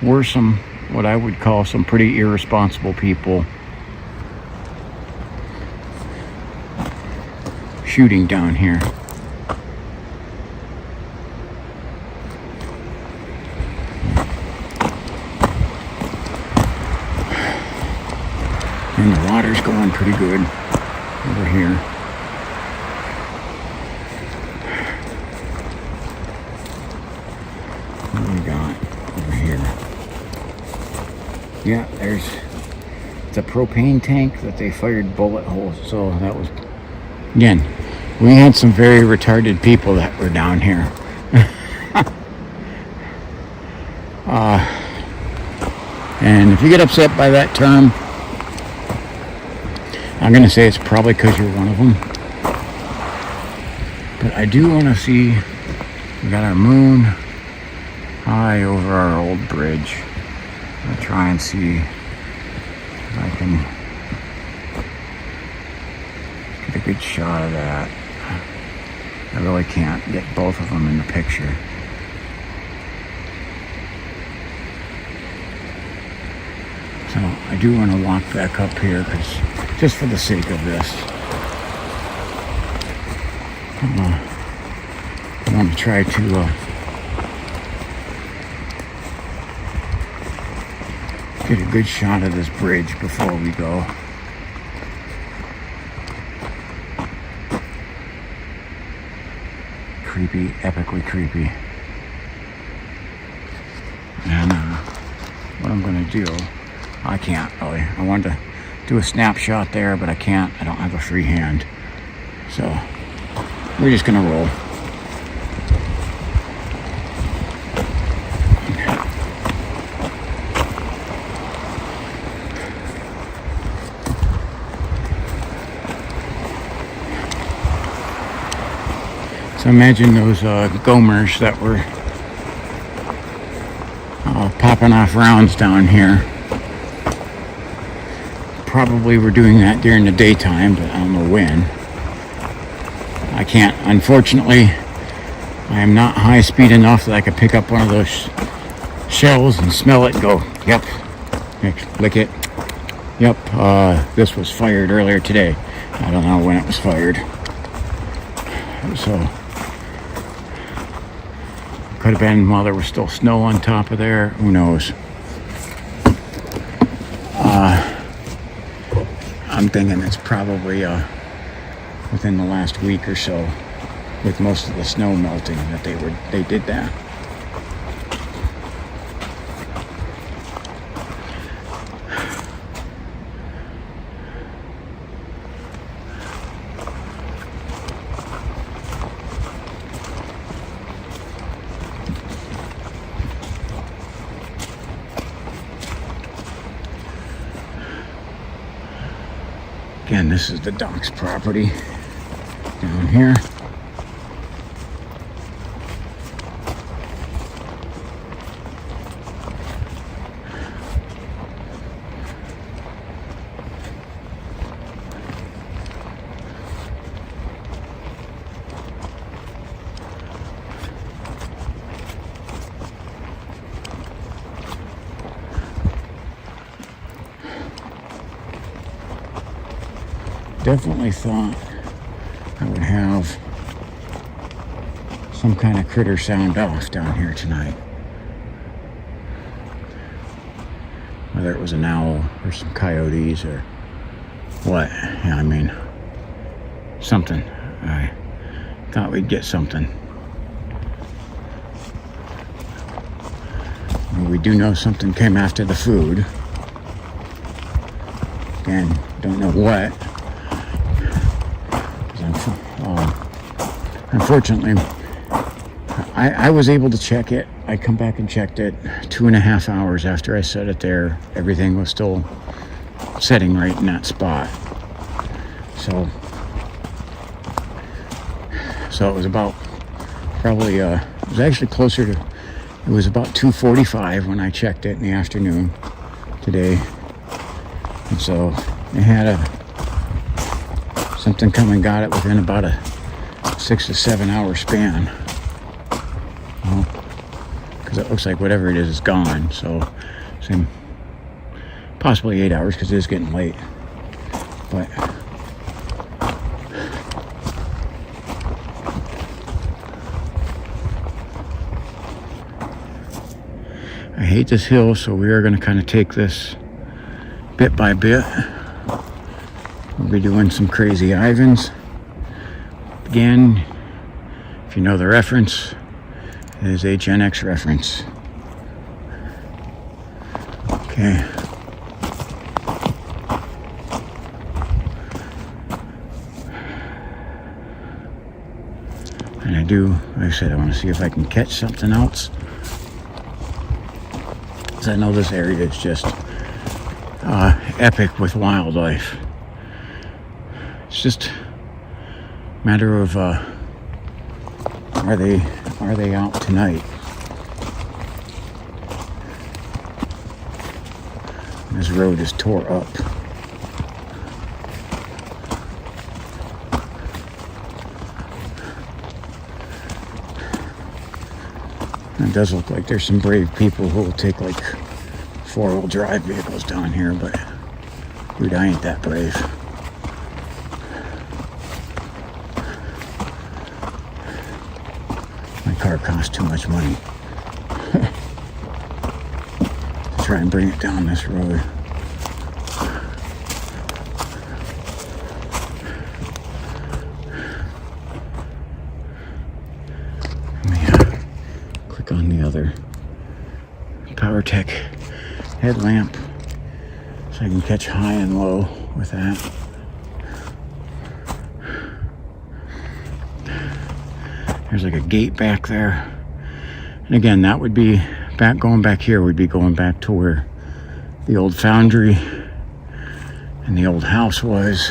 were some, what I would call some pretty irresponsible people shooting down here. water's going pretty good over here. What do we got over here? Yeah, it's a propane tank that they fired bullet holes. So that was, again, we had some very retarded people that were down here. And if you get upset by that term, I'm going to say it's probably because you're one of them. But I do want to see, we got our moon high over our old bridge. I'll try and see if I can get a good shot of that. I really can't get both of them in the picture. So I do want to walk back up here, because just for the sake of this, I want to try to get a good shot of this bridge before we go. Creepy, epically creepy. And what I'm going to do, I can't really. I wanted to do a snapshot there, but I can't. I don't have a free hand. So we're just going to roll. So imagine those gomers that were popping off rounds down here. Probably were doing that during the daytime, but I don't know when. I can't, unfortunately, I am not high speed enough that I could pick up one of those shells and smell it and go, yep, lick it. Yep, this was fired earlier today. I don't know when it was fired. So could have been while there was still snow on top of there. Who knows? I'm thinking it's probably within the last week or so, with most of the snow melting, that they did that. Again, this is the Doc's property down here. Definitely thought I would have some kind of critter sound off down here tonight. Whether it was an owl or some coyotes or what. Yeah, I mean, something. I thought we'd get something. Well, we do know something came after the food. Again, don't know what. Unfortunately, I was able to check it. I come back and checked it 2.5 hours after I set it there. Everything was still setting right in that spot. So it was about probably, it was actually closer to, it was about 2:45 when I checked it in the afternoon today. And so they had something come and got it within about a 6 to 7 hour span. Because it looks like whatever it is gone. So same, possibly 8 hours because it is getting late. But I hate this hill, so we are going to kind of take this bit by bit. We'll be doing some Crazy Ivans. Again, if you know the reference, it is a Gen X reference. Okay. And I do, like I said, I want to see if I can catch something else. Because I know this area is just epic with wildlife. It's just a matter of are they out tonight? This road is tore up. It does look like there's some brave people who will take like 4-wheel drive vehicles down here, but dude, I ain't that brave. My car costs too much money to try and bring it down this road. On the other PowerTech headlamp so I can catch high and low with that. There's like a gate back there, and again that would be going back here would be going back to where the old foundry and the old house was.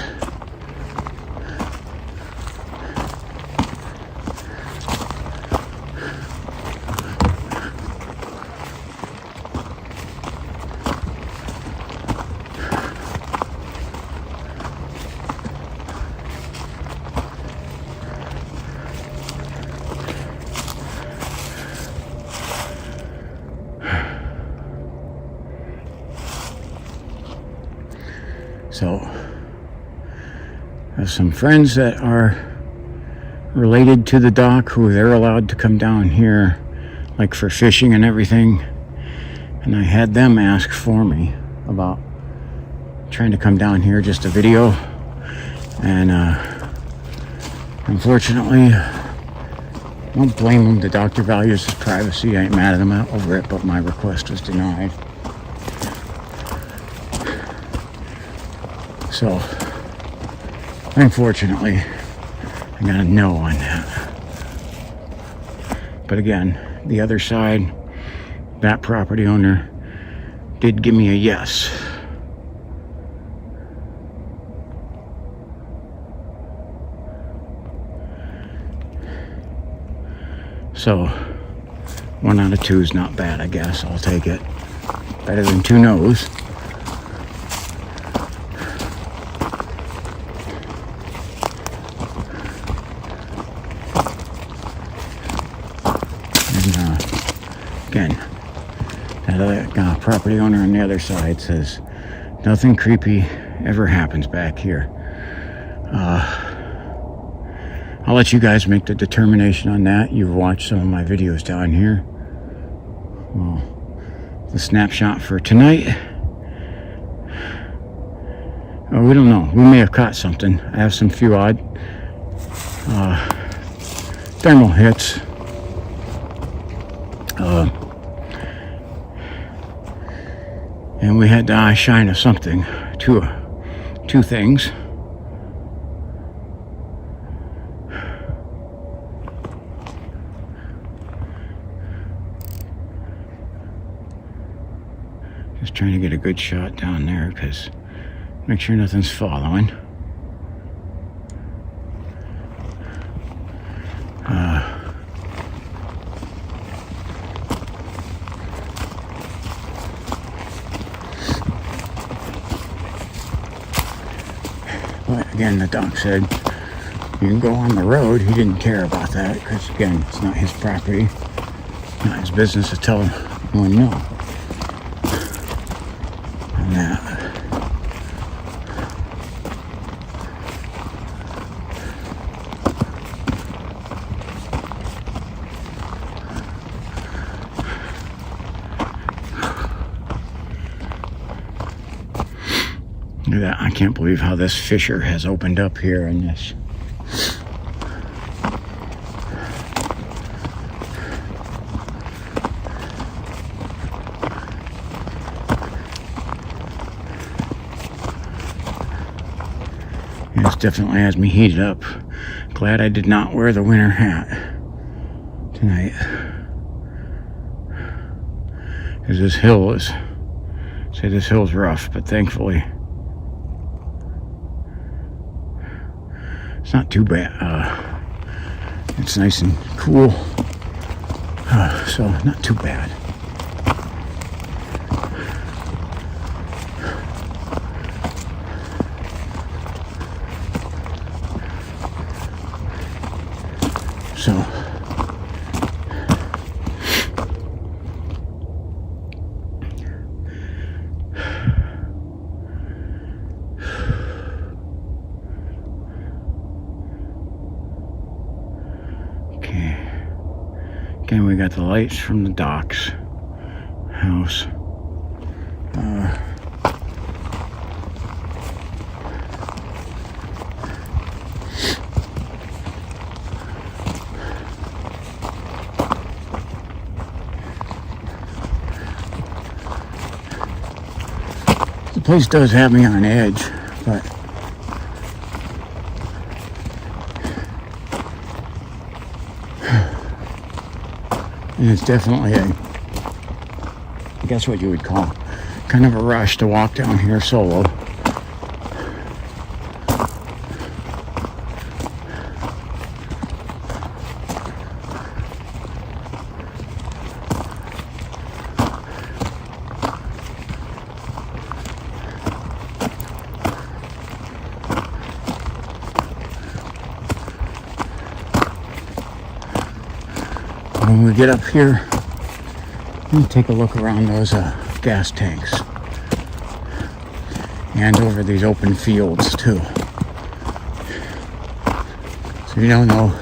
So, I have some friends that are related to the dock who they're allowed to come down here, like for fishing and everything. And I had them ask for me about trying to come down here, just a video. And unfortunately, I don't blame them. The doctor values his privacy. I ain't mad at him over it, but my request was denied. So, unfortunately, I got a no on that. But again, the other side, that property owner did give me a yes. So, 1 out of 2 is not bad, I guess. I'll take it. Better than 2 no's. Again, that property owner on the other side says nothing creepy ever happens back here. I'll let you guys make the determination on that. You've watched some of my videos down here. Well, the snapshot for tonight. Oh, we don't know. We may have caught something. I have some few odd thermal hits. And we had the eye shine of something, two things. Just trying to get a good shot down there, because make sure nothing's following. But again, the doc said you can go on the road. He didn't care about that because, again, it's not his property, not his business to tell anyone no. And that. Look at that. I can't believe how this fissure has opened up here in this. This definitely has me heated up. Glad I did not wear the winter hat tonight. Because this hill is, say this hill's rough, but thankfully it's not too bad. It's nice and cool, so not too bad. So okay, again we got the lights from the docks house. The place does have me on edge, but and it's definitely I guess what you would call kind of a rush to walk down here solo. When we get up here, let me take a look around those gas tanks and over these open fields too. So you don't know,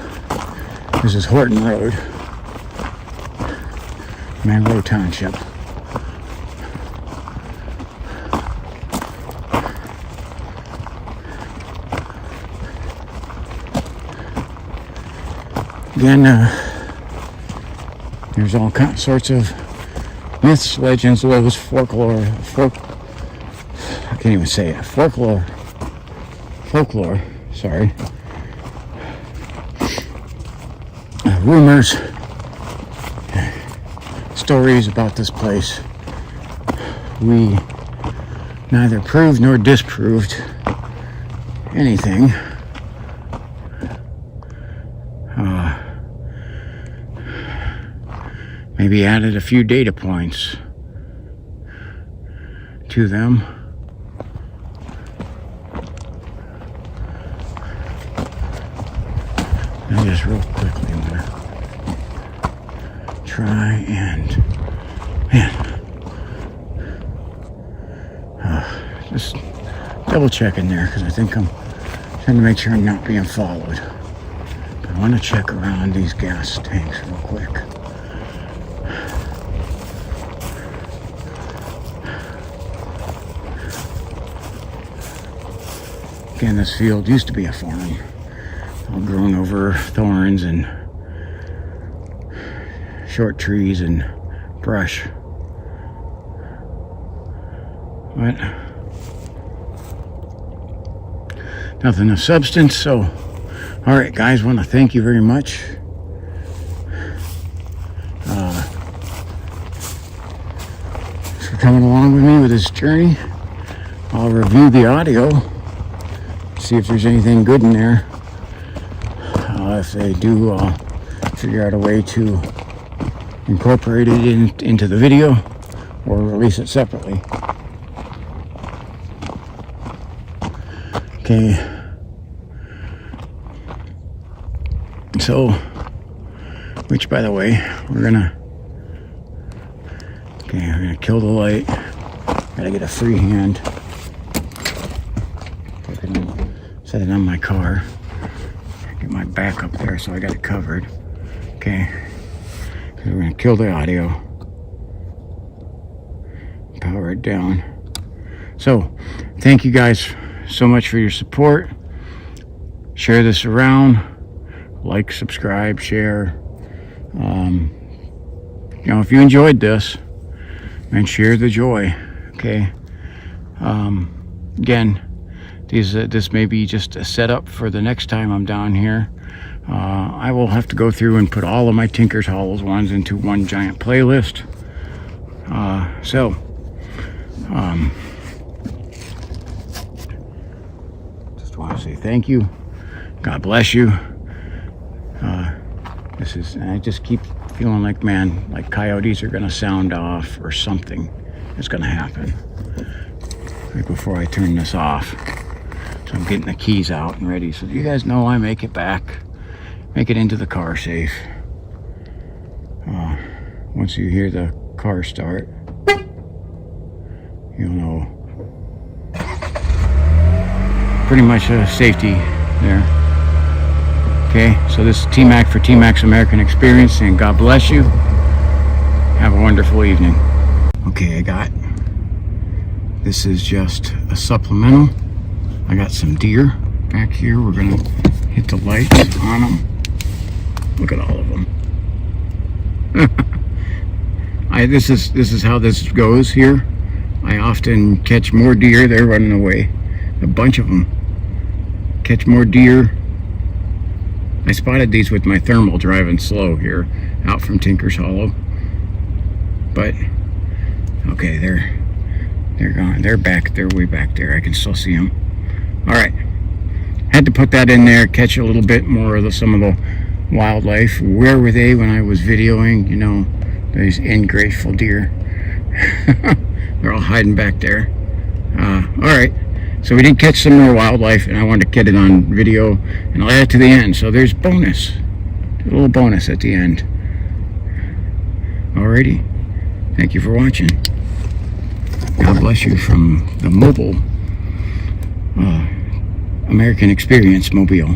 this is Horton Road, Monroe Township. Again, there's all sorts of myths, legends, laws, folklore, I can't even say it, folklore, sorry, rumors, stories about this place. We neither proved nor disproved anything. Maybe added a few data points to them. I just real quickly want to try and, just double checking there because I think I'm trying to make sure I'm not being followed. But I want to check around these gas tanks real quick. Again, this field used to be a farm, all grown over thorns and short trees and brush. But nothing of substance. So, all right, guys, want to thank you very much. For coming along with me with this journey. I'll review the audio. See if there's anything good in there. If they do, I'll figure out a way to incorporate it into the video or release it separately. Okay. So, which by the way, we're gonna kill the light. Gotta get a free hand. Set it on my car. Get my back up there so I got it covered. Okay. We're gonna kill the audio. Power it down. So, thank you guys so much for your support. Share this around. Like, subscribe, share. You know, if you enjoyed this, and share the joy. Okay. Again, this may be just a setup for the next time I'm down here. I will have to go through and put all of my Tinker's Hollows ones into one giant playlist. Just want to say thank you. God bless you. I just keep feeling like, man, like coyotes are going to sound off or something is going to happen right before I turn this off. So I'm getting the keys out and ready. So you guys know I make it back, make it into the car safe. Once you hear the car start, you'll know. Pretty much a safety there. Okay, so this is T-Mac for T-Mac's American Experience, and God bless you. Have a wonderful evening. Okay, this is just a supplemental. I got some deer back here. We're gonna hit the lights on them. Look at all of them. This is how this goes here. I often catch more deer. They're running away. A bunch of them. Catch more deer. I spotted these with my thermal driving slow here out from Tinker's Hollow. But okay, they're gone. They're back. They're way back there. I can still see them. All right, had to put that in there, catch a little bit more of some of the wildlife. Where were they when I was videoing? You know, these ungrateful deer. They're all hiding back there. All right. So we did catch some more wildlife, and I wanted to get it on video, and I'll add it to the end. So there's bonus, a little bonus at the end. Alrighty, thank you for watching. God bless you from the mobile American Experience Mobile.